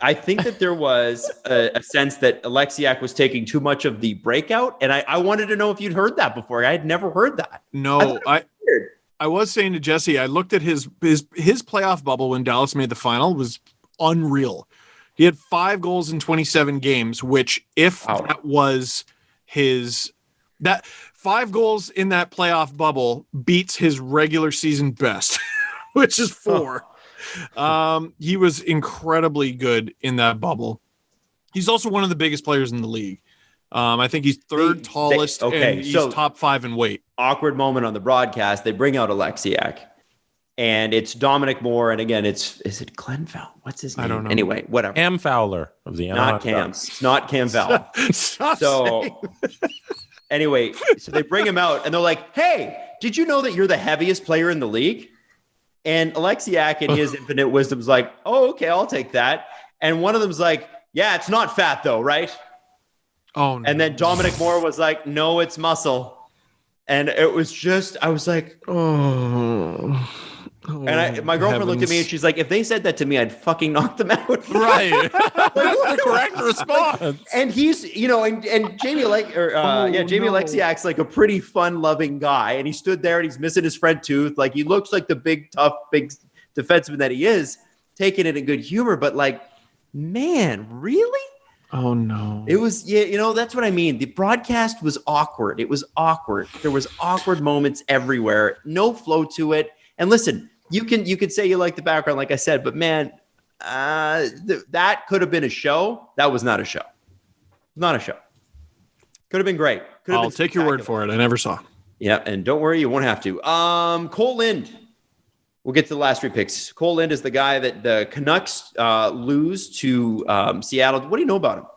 S3: I think that there was a sense that Alexiak was taking too much of the breakout, and I wanted to know if you'd heard that before. I had never heard that.
S2: No, I was saying to Jesse, I looked at his playoff bubble when Dallas made the final was unreal. He had 5 goals in 27 games, which that was that 5 goals in that playoff bubble beats his regular season best, which is 4. He was incredibly good in that bubble. He's also one of the biggest players in the league. I think he's third tallest, and he's top 5 in weight.
S3: Awkward moment on the broadcast. They bring out Alexiak, and it's Dominic Moore, and again, is it Glenn Fowler? What's his name?
S2: I don't know.
S3: Anyway, whatever.
S4: Cam Fowler of the
S3: not Cam. It's not Cam Fowler. Anyway, so they bring him out, and they're like, "Hey, did you know that you're the heaviest player in the league?" And Alexiak, in his infinite wisdom, is like, "Oh, okay, I'll take that." And one of them's like, "Yeah, it's not fat though, right?"
S2: Oh, no.
S3: And then Dominic Moore was like, "No, it's muscle." And it was just, I was like, "Oh." And my girlfriend looked at me and she's like, "If they said that to me, I'd fucking knock them out."
S2: Right. That's the correct response.
S3: And he's, and Jamie Alexiak's like a pretty fun-loving guy. And he stood there and he's missing his front tooth. Like he looks like the big defenseman that he is, taking it in good humor. But like, man, really?
S2: Oh no.
S3: It was, that's what I mean. The broadcast was awkward. It was awkward. There was awkward moments everywhere. No flow to it. And listen, you can say you like the background, like I said, but man, that could have been a show. That was not a show. Not a show. Could have been great.
S2: I'll take your word for it. I never saw.
S3: Yeah, and don't worry, you won't have to. Cole Lind. We'll get to the last 3 picks. Cole Lind is the guy that the Canucks lose to Seattle. What do you know about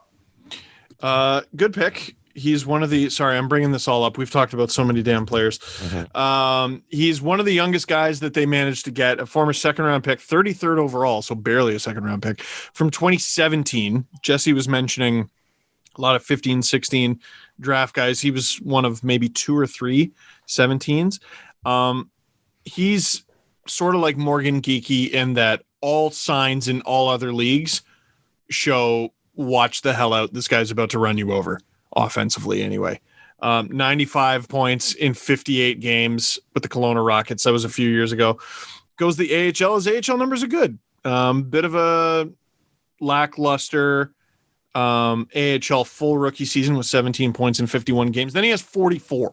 S3: him?
S2: Good pick. He's one of the – sorry, I'm bringing this all up. We've talked about so many damn players. Mm-hmm. He's one of the youngest guys that they managed to get, a former second-round pick, 33rd overall, so barely a second-round pick, from 2017. Jesse was mentioning a lot of 15, 16 draft guys. He was one of maybe 2 or 3 17s. He's sort of like Morgan Geekie in that all signs in all other leagues show watch the hell out. This guy's about to run you over. Offensively, anyway. 95 points in 58 games with the Kelowna Rockets. That was a few years ago. Goes the AHL. His AHL numbers are good. Bit of a lackluster AHL full rookie season with 17 points in 51 games. Then he has 44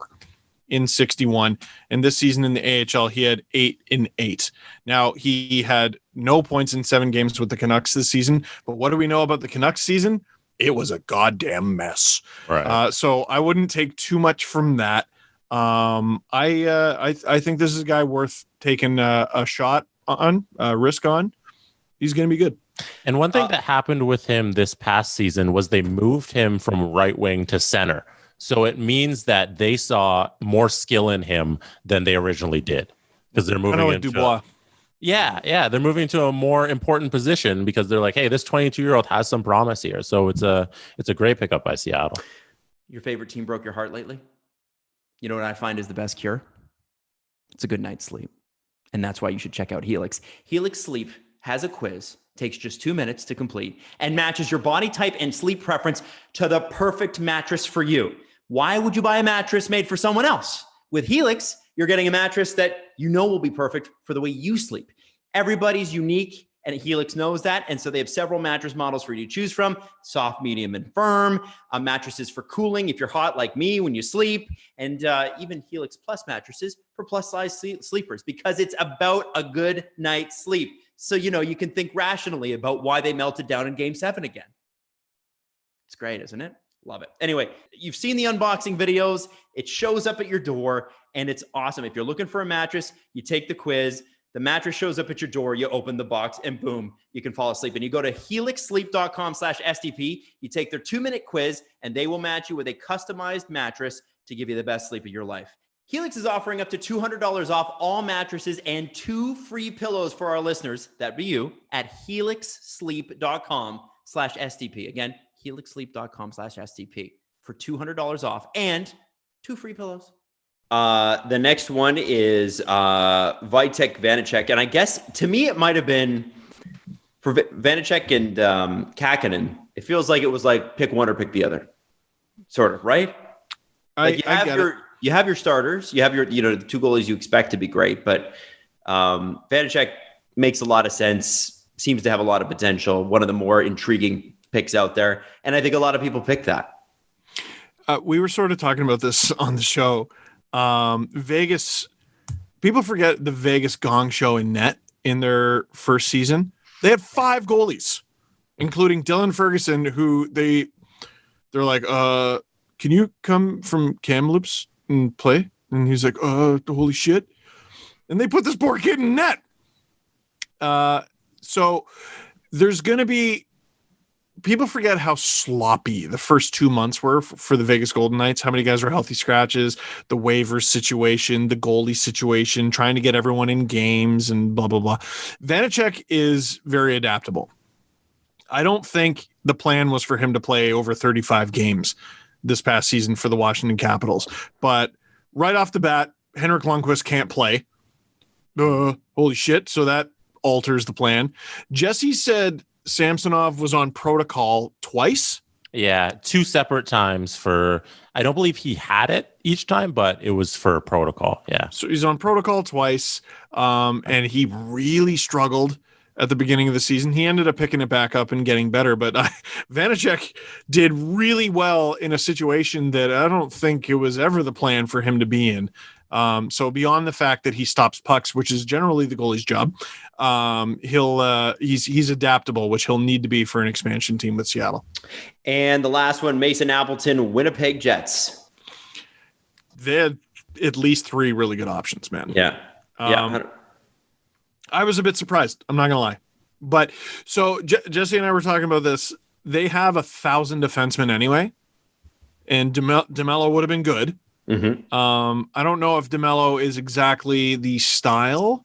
S2: in 61. And this season in the AHL, he had 8 in 8. Now, he had no points in 7 games with the Canucks this season. But what do we know about the Canucks season? It was a goddamn mess. Right. So I wouldn't take too much from that. I think this is a guy worth taking a shot on, risk on. He's going to be good.
S4: And one thing that happened with him this past season was they moved him from right wing to center. So it means that they saw more skill in him than they originally did because they're moving into Dubois. Yeah, they're moving to a more important position because they're like, hey, this 22-year-old has some promise here. So it's a great pickup by Seattle.
S3: Your favorite team broke your heart lately? You know what I find is the best cure? It's a good night's sleep. And that's why you should check out Helix. Helix Sleep has a quiz takes just 2 minutes to complete, and matches your body type and sleep preference to the perfect mattress for you. Why would you buy a mattress made for someone else? With Helix, you're getting a mattress that you know will be perfect for the way you sleep. Everybody's unique, and Helix knows that, and so they have several mattress models for you to choose from: soft, medium, and firm. Mattresses for cooling if you're hot like me when you sleep, and even Helix Plus mattresses for plus-size sleepers, because it's about a good night's sleep. So, you can think rationally about why they melted down in Game 7 again. It's great, isn't it? Love it. Anyway, you've seen the unboxing videos. It shows up at your door, and it's awesome. If you're looking for a mattress, you take the quiz. The mattress shows up at your door. You open the box, and boom, you can fall asleep. And you go to helixsleep.com/STP. You take their 2-minute quiz, and they will match you with a customized mattress to give you the best sleep of your life. Helix is offering up to $200 off all mattresses and 2 free pillows for our listeners. That'd be you at helixsleep.com/STP. Again, helixsleep.com/STP for $200 off and 2 free pillows. The next one is Vitek Vanacek. And I guess to me, it might have been for Vanacek and Kakkonen. It feels like it was like pick one or pick the other, sort of, right? You have your starters, you have your, the 2 goalies you expect to be great, but Vanacek makes a lot of sense, seems to have a lot of potential, one of the more intriguing picks out there. And I think a lot of people pick that.
S2: We were sort of talking about this on the show. Vegas, people forget the Vegas Gong Show in net in their first season. They had 5 goalies, including Dylan Ferguson, who they're like, can you come from Kamloops and play? And he's like, holy shit. And they put this poor kid in net. So there's going to be, people forget how sloppy the first 2 months were for the Vegas Golden Knights, how many guys were healthy scratches, the waivers situation, the goalie situation, trying to get everyone in games and blah, blah, blah. Vanacek is very adaptable. I don't think the plan was for him to play over 35 games this past season for the Washington Capitals. But right off the bat, Henrik Lundqvist can't play. Holy shit. So that alters the plan. Jesse said Samsonov was on protocol twice.
S4: Yeah, 2 separate times I don't believe he had it each time, but it was for protocol. Yeah.
S2: So he's on protocol twice. And he really struggled at the beginning of the season. He ended up picking it back up and getting better, but Vanacek did really well in a situation that I don't think it was ever the plan for him to be in. So beyond the fact that he stops pucks, which is generally the goalie's job, he's adaptable, which he'll need to be for an expansion team with Seattle.
S3: And the last one, Mason Appleton, Winnipeg Jets.
S2: They had at least 3 really good options, man.
S3: Yeah.
S2: I was a bit surprised. I'm not going to lie. But so Jesse and I were talking about this. They have 1,000 defensemen anyway. And DeMello would have been good. Mm-hmm. I don't know if DeMello is exactly the style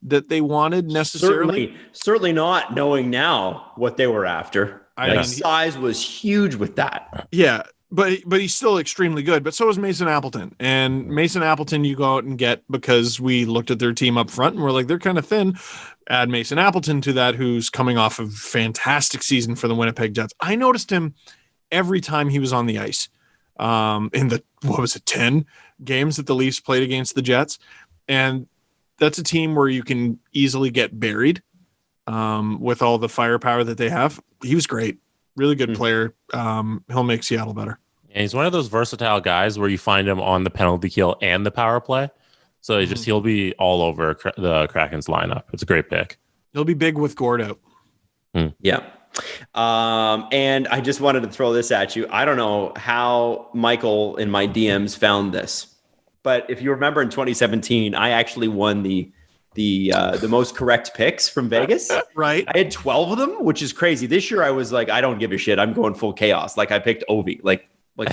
S2: that they wanted necessarily.
S3: Certainly not, knowing now what they were after. Size was huge with that.
S2: Yeah. But he's still extremely good. But so is Mason Appleton. And Mason Appleton you go out and get because we looked at their team up front and we're like, they're kind of thin. Add Mason Appleton to that, who's coming off a fantastic season for the Winnipeg Jets. I noticed him every time he was on the ice in the, 10 games that the Leafs played against the Jets. And that's a team where you can easily get buried with all the firepower that they have. He was great. Really good player. He'll make Seattle better.
S4: And he's one of those versatile guys where you find him on the penalty kill and the power play. So he'll be all over the Kraken's lineup. It's a great pick.
S2: He'll be big with Gord out.
S3: Yeah. And I just wanted to throw this at you. I don't know how Michael in my DMs found this, but if you remember in 2017, I actually won the most correct picks from Vegas.
S2: Right.
S3: I had 12 of them, which is crazy. This year I was like, I don't give a shit. I'm going full chaos. Like I picked Ovi, like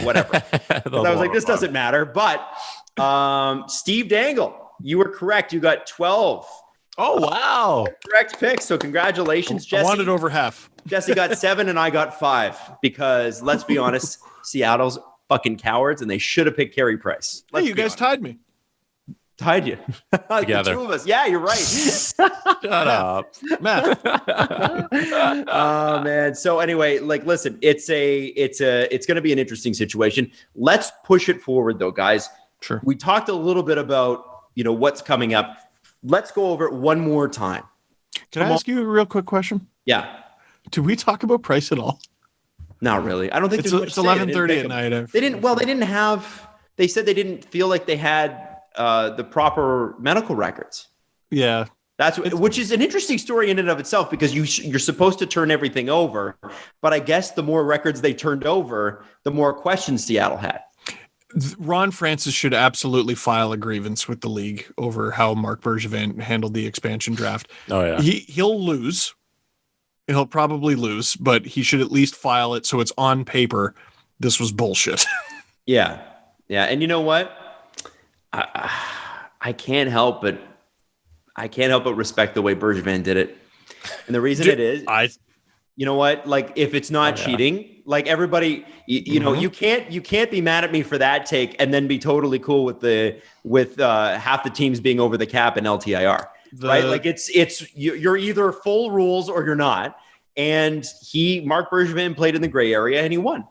S3: whatever. I was like, this doesn't matter. But Steve Dangle, you were correct. You got 12.
S4: Oh, wow.
S3: Correct picks. So congratulations, Jesse.
S2: I wanted over half.
S3: Jesse got 7 and I got 5 because let's be honest, Seattle's fucking cowards and they should have picked Carey Price.
S2: Hey, you guys tied me.
S3: Tied you.
S4: Together.
S3: The two of us. Yeah, you're right.
S4: Shut up.
S2: Math.
S3: Oh man. So anyway, like, listen, it's going to be an interesting situation. Let's push it forward though, guys.
S2: Sure.
S3: We talked a little bit about, what's coming up. Let's go over it one more time.
S2: Can I ask you a real quick question?
S3: Yeah.
S2: Did we talk about price at all?
S3: Not really. I don't think
S2: It's
S3: there's much to say.
S2: 11:30 at night.
S3: They said they didn't feel like they had the proper medical records.
S2: Yeah.
S3: Which is an interesting story in and of itself, because you're supposed to turn everything over, but I guess the more records they turned over, the more questions Seattle had.
S2: Ron Francis should absolutely file a grievance with the league over how Marc Bergevin handled the expansion draft.
S4: Oh yeah.
S2: He'll lose. He'll probably lose, but he should at least file it so it's on paper. This was bullshit.
S3: Yeah. Yeah. And you know what? I can't help but respect the way Bergevin did it. And the reason you know what? Like, if it's not cheating, like, everybody, you know, you can't be mad at me for that take and then be totally cool with half the teams being over the cap in LTIR, right? Like, you're either full rules or you're not. And Marc Bergevin played in the gray area and he won.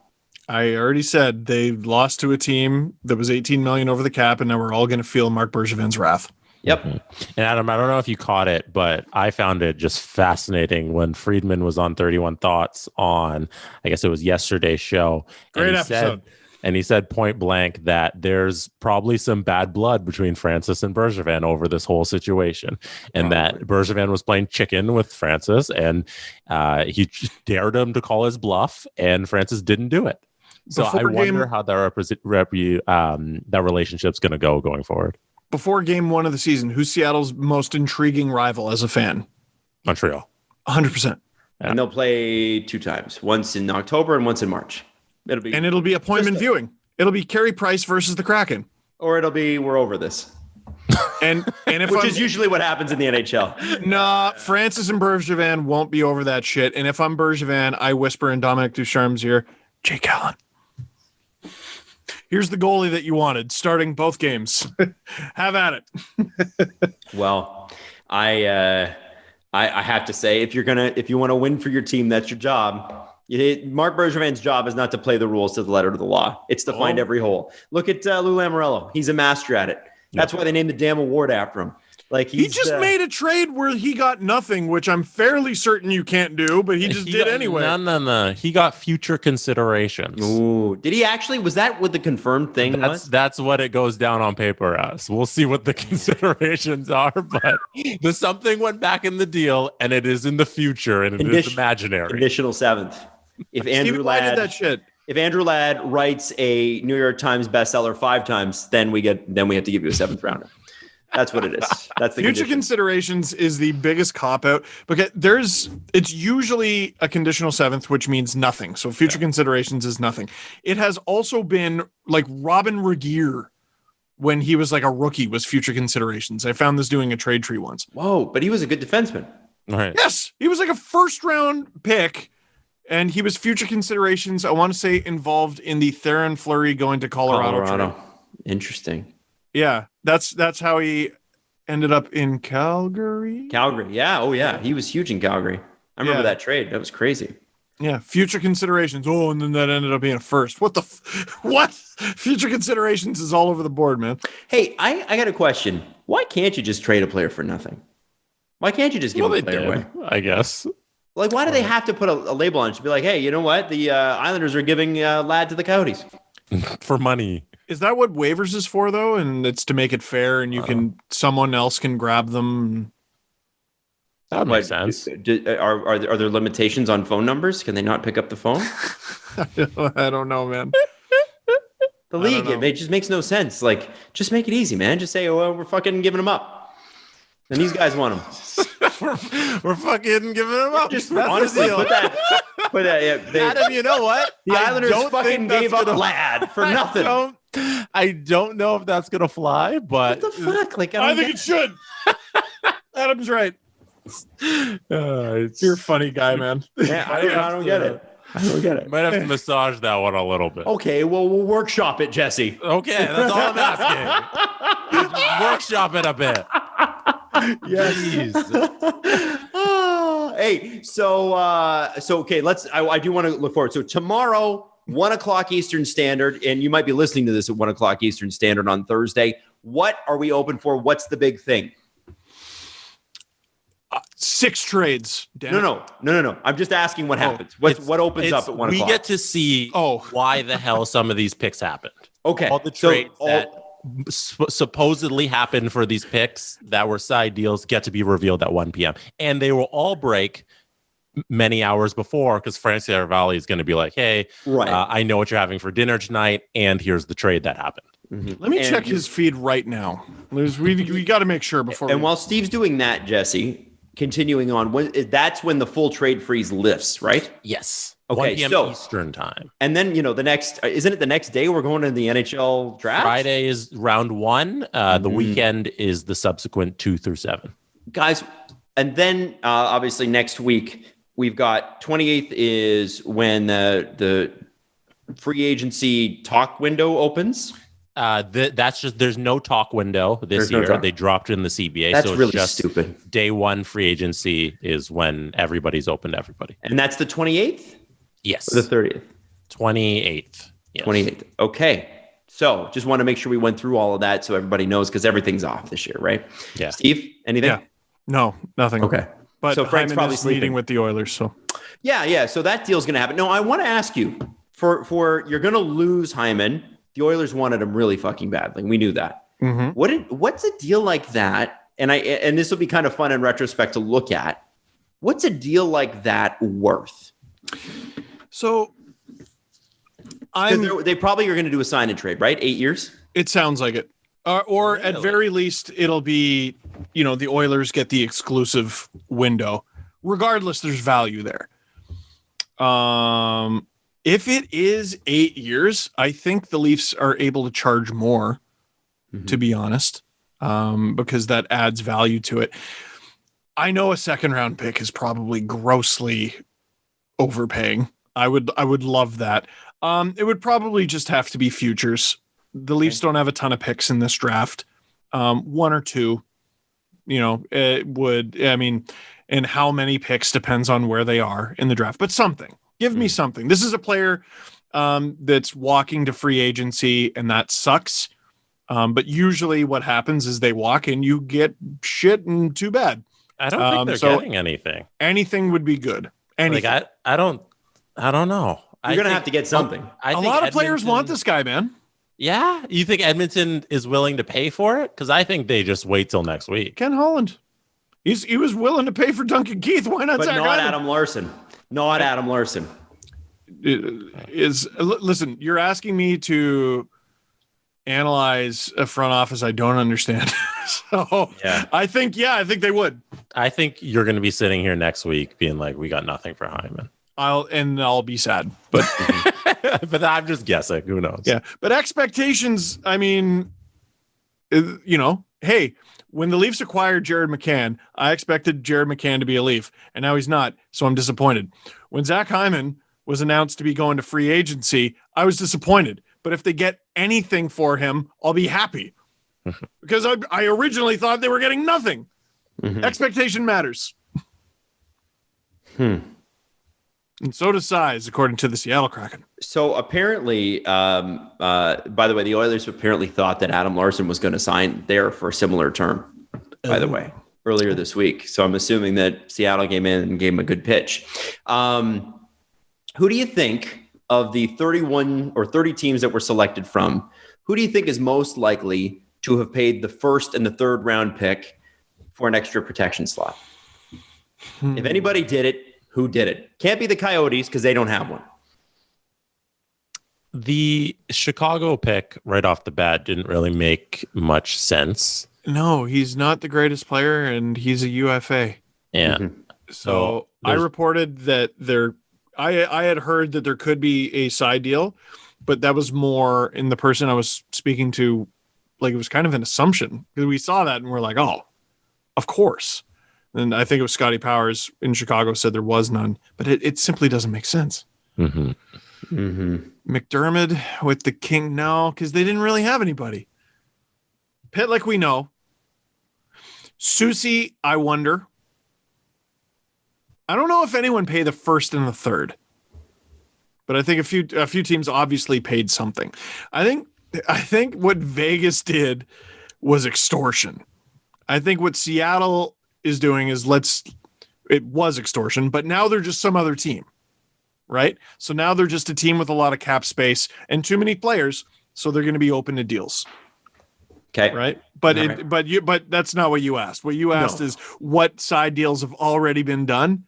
S2: I already said they lost to a team that was 18 million over the cap, and now we're all going to feel Marc Bergevin's wrath.
S3: Yep.
S4: And Adam, I don't know if you caught it, but I found it just fascinating when Friedman was on 31 Thoughts on, I guess it was yesterday's show.
S2: Great episode.
S4: And he said point blank that there's probably some bad blood between Francis and Bergevin over this whole situation. And that Bergevin was playing chicken with Francis, and he dared him to call his bluff, and Francis didn't do it. So I wonder how that relationship's going to go going forward.
S2: Before game one of the season, who's Seattle's most intriguing rival as a fan?
S4: Montreal.
S2: 100%.
S4: Yeah.
S3: And they'll play 2 times, once in October and once in March. It'll be
S2: appointment viewing. It'll be Carey Price versus the Kraken.
S3: Or it'll be we're over this.
S2: And if
S3: which is usually what happens in the NHL.
S2: Nah, Francis and Bergevin won't be over that shit. And if I'm Bergevin, I whisper in Dominic Ducharme's ear, Jake Allen, here's the goalie that you wanted, starting both games. Have at it.
S3: Well, I have to say, if you want to win for your team, that's your job. Marc Bergevin's job is not to play the rules to the letter of the law. It's to find every hole. Look at Lou Lamoriello. He's a master at it. That's why they named the damn award after him. Like, he just
S2: made a trade where he got nothing, which I'm fairly certain you can't do, but he did anyway.
S4: No. He got future considerations.
S3: Ooh, did he actually? Was that what the confirmed thing was?
S4: That's what it goes down on paper as. We'll see what the considerations are, but the something went back in the deal, and it is in the future, and it is imaginary.
S3: Conditional 7th. If Andrew
S2: Ladd did that shit.
S3: If Andrew Ladd writes a New York Times bestseller 5 times, then we have to give you a 7th rounder. That's what it is. That's the
S2: future considerations is the biggest cop out, because it's usually a conditional 7th, which means nothing. So future considerations is nothing. It has also been like Robin Regeer when he was like a rookie was future considerations. I found this doing a trade tree once.
S3: Whoa, but he was a good defenseman.
S4: Right.
S2: Yes, he was like a 1st round pick, and he was future considerations. I want to say involved in the Theron Fleury going to Colorado. Trade.
S3: Interesting.
S2: Yeah, that's how he ended up in Calgary.
S3: Yeah. Oh, yeah. He was huge in Calgary. I remember that trade. That was crazy.
S2: Yeah, future considerations. Oh, and then that ended up being a 1st. What? Future considerations is all over the board, man.
S3: Hey, I got a question. Why can't you just trade a player for nothing? Why can't you just give a player away?
S4: I guess.
S3: Like, why do they have to put a label on it to be like, hey, you know what? The Islanders are giving Ladd to the Coyotes.
S4: For money.
S2: Is that what waivers is for, though? And it's to make it fair, and someone else can grab them.
S4: That makes sense.
S3: Are there limitations on phone numbers? Can they not pick up the phone?
S2: I don't know, man.
S3: The league, it just makes no sense. Like, just make it easy, man. Just say, oh, we're fucking giving them up. And these guys want them.
S2: we're fucking giving them up.
S3: Just honestly, put that.
S4: Adam, you know what?
S3: The Islanders fucking gave up Ladd for nothing.
S4: I don't know if that's gonna fly, but
S3: what the fuck? Like,
S2: I think it should. Adam's right. You're a funny guy, man.
S3: Yeah, I don't get it. I don't get it.
S4: Might have to massage that one a little bit.
S3: Okay, well, we'll workshop it, Jesse.
S4: Okay, that's all I'm asking. Workshop it a bit.
S2: Yes.
S3: Hey, so okay, I do want to look forward. So tomorrow, 1:00 Eastern Standard, and you might be listening to this at 1:00 Eastern Standard on Thursday. What are we open for? What's the big thing?
S2: 6 trades.
S3: No. I'm just asking what happens. What opens up at 1:00?
S4: We get to see why the hell some of these picks happened.
S3: Okay.
S4: All the trades that supposedly happened for these picks that were side deals get to be revealed at 1 p.m. And they will all break many hours before because Francis Arvali is going to be like, hey, I know what you're having for dinner tonight, and here's the trade that happened.
S2: Mm-hmm. Let me check his feed right now. We got to make sure before.
S3: And while Steve's doing that, Jesse, continuing on, that's when the full trade freeze lifts, right?
S4: Yes.
S3: Okay,
S4: 1 p.m.
S3: so
S4: Eastern time.
S3: And then, isn't it the next day we're going to the NHL draft?
S4: Friday is round 1. The weekend is the subsequent 2 through 7.
S3: Guys, and then obviously next week, we've got 28th is when the free agency talk window opens.
S4: That's just, there's no talk window this year. They dropped it in the CBA.
S3: That's
S4: so it's
S3: really
S4: just
S3: stupid.
S4: Day 1 free agency is when everybody's open to everybody.
S3: And that's the 28th?
S4: Yes.
S3: Or the 30th?
S4: 28th. Yes.
S3: 28th. Okay. So just want to make sure we went through all of that so everybody knows because everything's off this year, right?
S4: Yeah.
S3: Steve, anything?
S2: Yeah. No, nothing.
S3: Okay.
S2: But
S3: so Frank's probably
S2: is meeting with the Oilers. So
S3: yeah. So that deal's going to happen. No, I want to ask you for you're going to lose Hyman. The Oilers wanted him really fucking badly. We knew that.
S2: Mm-hmm.
S3: What's a deal like that? And this will be kind of fun in retrospect to look at. What's a deal like that worth?
S2: So
S3: they probably are going to do a sign and trade, right? 8 years.
S2: It sounds like it. Or
S4: really?
S2: at very least, it'll be, the Oilers get the exclusive window. Regardless, there's value there. If it is 8 years, I think the Leafs are able to charge more, to be honest, because that adds value to it. I know a second round pick is probably grossly overpaying. I would love that. It would probably just have to be futures. The Leafs don't have a ton of picks in this draft. 1 or 2, it would, and how many picks depends on where they are in the draft, but something. Give me something. This is a player that's walking to free agency, and that sucks. But usually what happens is they walk and you get shit and too bad.
S4: I don't think they're getting anything.
S2: Anything would be good. Anything.
S4: Like I don't know.
S3: You're going to have to get something.
S2: A lot of players want this guy, man.
S4: Yeah? You think Edmonton is willing to pay for it? Because I think they just wait till next week.
S2: Ken Holland. He was willing to pay for Duncan Keith. Why not?
S3: But not Adam Larson. Not Adam Larson.
S2: Listen, you're asking me to analyze a front office I don't understand. So
S4: yeah.
S2: I think they would.
S4: I think you're going to be sitting here next week being like, we got nothing for Hyman.
S2: I'll be sad, but
S4: but I'm just guessing. Who knows?
S2: Yeah, but expectations. Hey, when the Leafs acquired Jared McCann, I expected Jared McCann to be a Leaf, and now he's not. So I'm disappointed. When Zach Hyman was announced to be going to free agency, I was disappointed. But if they get anything for him, I'll be happy because I originally thought they were getting nothing. Mm-hmm. Expectation matters. And so does size, according to the Seattle Kraken.
S3: So apparently, by the way, the Oilers apparently thought that Adam Larson was going to sign there for a similar term, by the way, earlier this week. So I'm assuming that Seattle came in and gave him a good pitch. Who do you think of the 31 or 30 teams that were selected from, who do you think is most likely to have paid the first and the third round pick for an extra protection slot? If anybody did it, who did it? Can't be the Coyotes because they don't have one.
S4: The Chicago pick right off the bat didn't really make much sense.
S2: No, he's not the greatest player, and he's a UFA.
S4: Yeah.
S2: Mm-hmm. So I reported that I had heard that there could be a side deal, but that was more in the person I was speaking to. Like, it was kind of an assumption because we saw that and we're like, oh, of course. And I think it was Scotty Powers in Chicago said there was none, but it simply doesn't make sense.
S4: Mm-hmm.
S3: Mm-hmm.
S2: McDermott with the King, no, because they didn't really have anybody. Pitlick, we know. Susie, I wonder. I don't know if anyone paid the first and the third, but I think a few teams obviously paid something. I think what Vegas did was extortion. I think what Seattle is doing is it was extortion, but now they're just some other team, right? So now they're just a team with a lot of cap space and too many players, so they're going to be open to deals.
S3: Okay.
S2: Right. But that's not what you asked. What you asked is what side deals have already been done.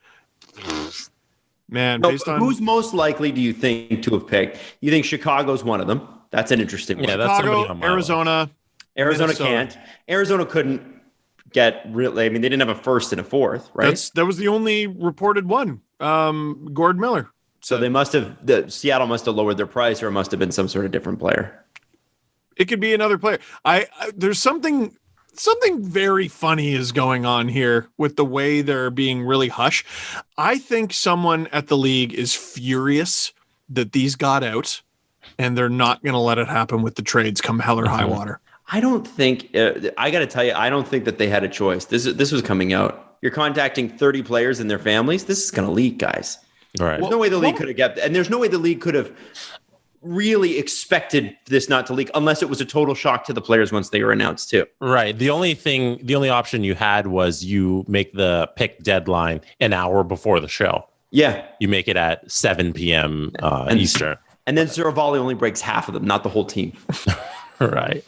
S2: Man, based on
S3: who's most likely do you think to have picked? You think Chicago's one of them? That's an interesting one.
S4: Yeah, that's
S2: Chicago,
S4: on my
S2: Arizona.
S4: list.
S3: Arizona
S2: Minnesota.
S3: can't. Arizona couldn't get really. I mean, they didn't have a first and a fourth, right?
S2: That was the only reported one. Gord Miller.
S3: So they must have. Seattle must have lowered their price, or it must have been some sort of different player.
S2: It could be another player. There's something very funny is going on here with the way they're being really hush. I think someone at the league is furious that these got out, and they're not going to let it happen with the trades come hell or high water.
S3: I don't think. I got to tell you, I don't think that they had a choice. This was coming out. You're contacting 30 players and their families. This is going to leak, guys.
S4: All right.
S3: There's no way the league could have kept, and there's no way the league could have really expected this not to leak unless it was a total shock to the players once they were announced too.
S4: Right. The only option you had was you make the pick deadline an hour before the show.
S3: Yeah.
S4: You make it at 7 p.m. Eastern.
S3: And then Saravalli only breaks half of them, not the whole team.
S4: Right.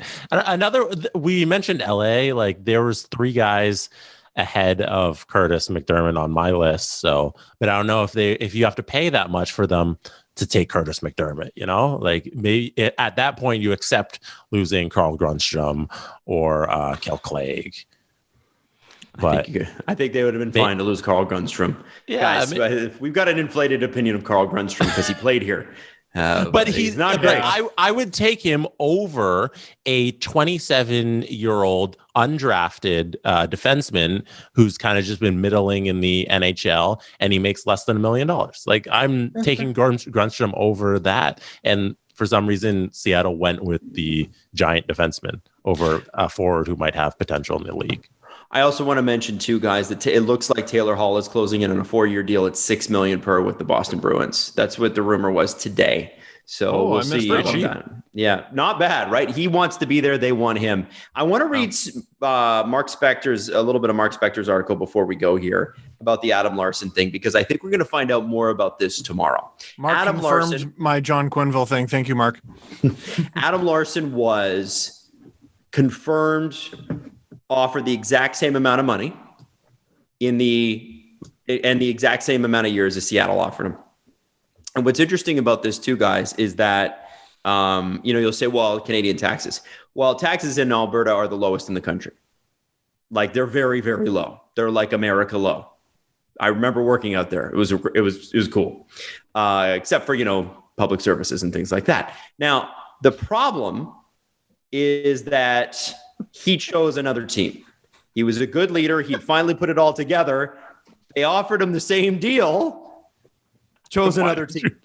S4: We mentioned LA, like there was 3 guys ahead of Curtis McDermott on my list. So, but I don't know if you have to pay that much for them to take Curtis McDermott, like maybe at that point you accept losing Carl Grundstrom or Kel Clegg. But
S3: I think they would have been fine to lose Carl Grundstrom.
S4: Yeah,
S3: guys, we've got an inflated opinion of Carl Grundstrom because he played here.
S4: But he's not great. I would take him over a 27-year-old undrafted defenseman who's kind of just been middling in the NHL, and he makes less than $1 million. Like I'm taking Grundstrom over that, and for some reason Seattle went with the giant defenseman over a forward who might have potential in the league.
S3: I also want to mention too, guys, that it looks like Taylor Hall is closing in on a 4-year deal at $6 million per with the Boston Bruins. That's what the rumor was today. So we'll see about that. Yeah, not bad, right? He wants to be there. They want him. I want to read a little bit of Mark Spector's article before we go here about the Adam Larson thing, because I think we're going to find out more about this tomorrow.
S2: Mark
S3: Adam
S2: confirmed
S3: Larson,
S2: my John Quenneville thing. Thank you, Mark.
S3: Adam Larson was confirmed offered the exact same amount of money and the exact same amount of years as Seattle offered him. And what's interesting about this too, guys, is that, you'll say, well, Canadian taxes. Well, taxes in Alberta are the lowest in the country. Like they're very, very low. They're like America low. I remember working out there. It was cool. Except for, public services and things like that. Now, the problem is that he chose another team. He was a good leader. He finally put it all together. They offered him the same deal. Chose another team.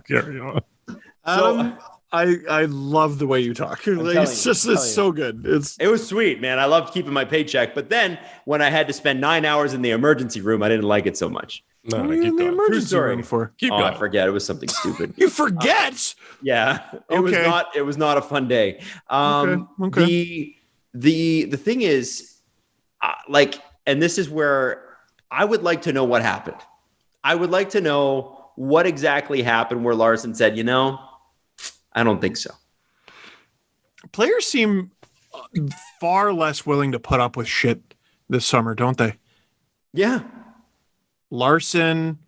S2: Carry on. I love the way you talk. It's so good.
S3: It was sweet, man. I loved keeping my paycheck. But then when I had to spend 9 hours in the emergency room, I didn't like it so much.
S2: No, what are you in the emergency room for?
S3: Keep going. I forget. It was something stupid.
S2: You forget?
S3: Yeah. It was not a fun day.
S2: Okay.
S3: The thing is, and this is where I would like to know what happened. I would like to know what exactly happened where Larson said, I don't think so.
S2: Players seem far less willing to put up with shit this summer, don't they?
S3: Yeah.
S2: Larson,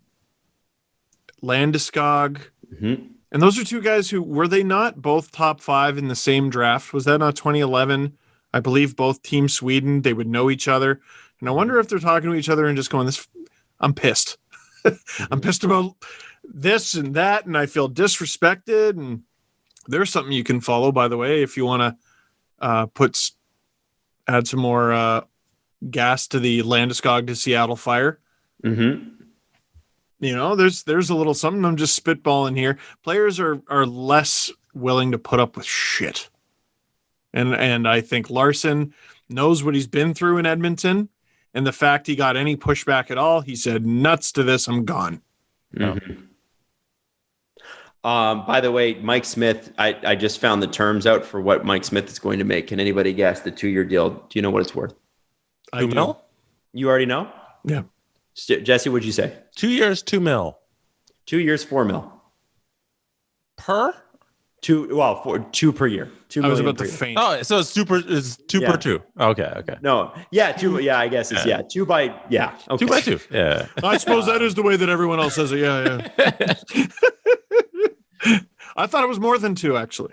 S2: Landeskog.
S3: Mm-hmm.
S2: And those are 2 guys who, were they not both top 5 in the same draft? Was that not 2011? I believe both Team Sweden, they would know each other. And I wonder if they're talking to each other and just going, I'm pissed. I'm pissed about this and that, and I feel disrespected. And there's something you can follow, by the way, if you want to add some more gas to the Landeskog to Seattle fire.
S3: Mm-hmm.
S2: There's a little something. I'm just spitballing here. Players are less willing to put up with shit. And I think Larson knows what he's been through in Edmonton. And the fact he got any pushback at all, he said, nuts to this, I'm gone.
S3: Mm-hmm. By the way, Mike Smith, I just found the terms out for what Mike Smith is going to make. Can anybody guess the 2-year deal? Do you know what it's worth?
S2: I do.
S3: You already know?
S2: Yeah.
S3: Jesse, what'd you say?
S4: 2 years, $2 million.
S3: 2 years, $4 million.
S4: Per?
S3: Two per year. $2 million.
S2: I was about
S3: per
S2: to
S3: year.
S2: faint.
S4: Oh, so it's two per two. Okay.
S3: No, yeah, two. Yeah, I guess it's 2 by Okay.
S4: 2 by 2. Yeah.
S2: I suppose that is the way that everyone else says it. Yeah. I thought it was more than 2, actually.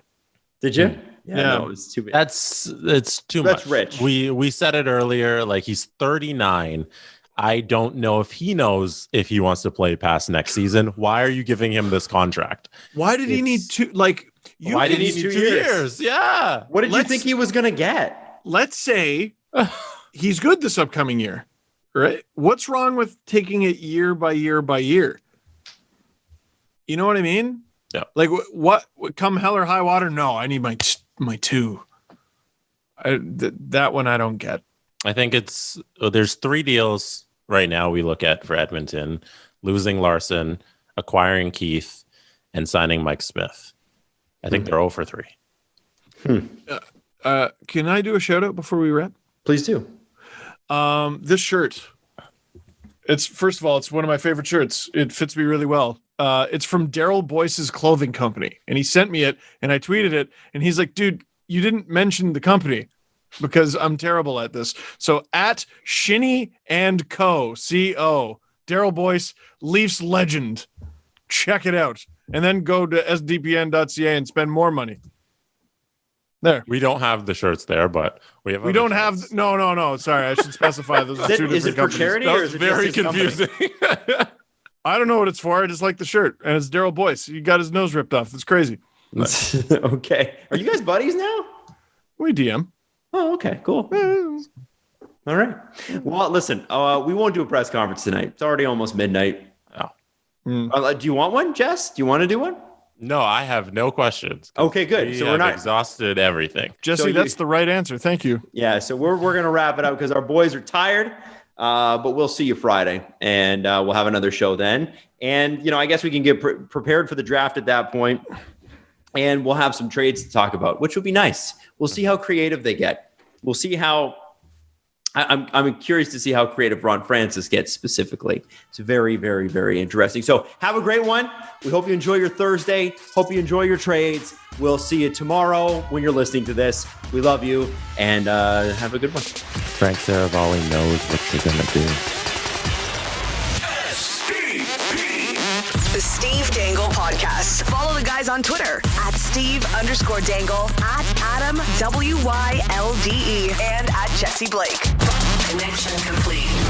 S3: Did you?
S2: Yeah.
S3: No, it was 2 big.
S4: It's too much.
S3: That's rich.
S4: We said it earlier. Like, he's 39. I don't know if he knows if he wants to play past next season. Why are you giving him this contract?
S2: Why did he need 2? Like,
S4: why did he need 2 years? Yeah.
S3: What did you think he was going to get?
S2: Let's say he's good this upcoming year, right? What's wrong with taking it year by year by year? You know what I mean?
S4: Yeah.
S2: Like, what come hell or high water? No, I need my 2. That one I don't get.
S4: I think there's 3 deals right now we look at for Edmonton: losing Larson, acquiring Keith, and signing Mike Smith. I think they're 0 for 3.
S2: Can I do a shout out before we wrap?
S3: Please do.
S2: This shirt. First of all, it's one of my favorite shirts. It fits me really well. It's from Daryl Boyce's clothing company, and he sent me it, and I tweeted it, and he's like, dude, you didn't mention the company because I'm terrible at this. So at Shinny and Co. CO, Daryl Boyce, Leafs legend. Check it out. And then go to sdpn.ca and spend more money. There.
S4: We don't have the shirts there, but we have.
S2: We don't have. No. Sorry, I should specify those are 2 different
S3: Is it for
S2: companies.
S3: charity
S4: That
S3: or
S4: was
S3: is it
S4: very
S3: just his company?
S4: confusing.
S2: I don't know what it's for. I just like the shirt, and it's Daryl Boyce. He got his nose ripped off. It's crazy.
S3: Okay. Are you guys buddies now?
S2: We DM.
S3: Oh, okay. Cool. All right. Well, listen, we won't do a press conference tonight. It's already almost midnight.
S4: Oh.
S3: Do you want one, Jess? Do you want to do one?
S4: No, I have no questions.
S3: Okay, good.
S4: We
S3: So we're
S4: have
S3: not
S4: exhausted everything.
S2: Jesse, that's the right answer. Thank you.
S3: Yeah, so we're going to wrap it up because our boys are tired. But we'll see you Friday, and we'll have another show then. And, I guess we can get prepared for the draft at that point, and we'll have some trades to talk about, which will be nice. We'll see how creative they get. We'll see how I'm curious to see how creative Ron Francis gets specifically. It's very, very, very interesting. So have a great one. We hope you enjoy your Thursday. Hope you enjoy your trades. We'll see you tomorrow when you're listening to this. We love you, and have a good one.
S4: Frank Saravalli knows what you're going to do.
S1: The Steve Dangle Podcast. Follow the guys on Twitter at Steve_Dangle, at Adam WYLDE, and at Jesse Blake. Connection complete.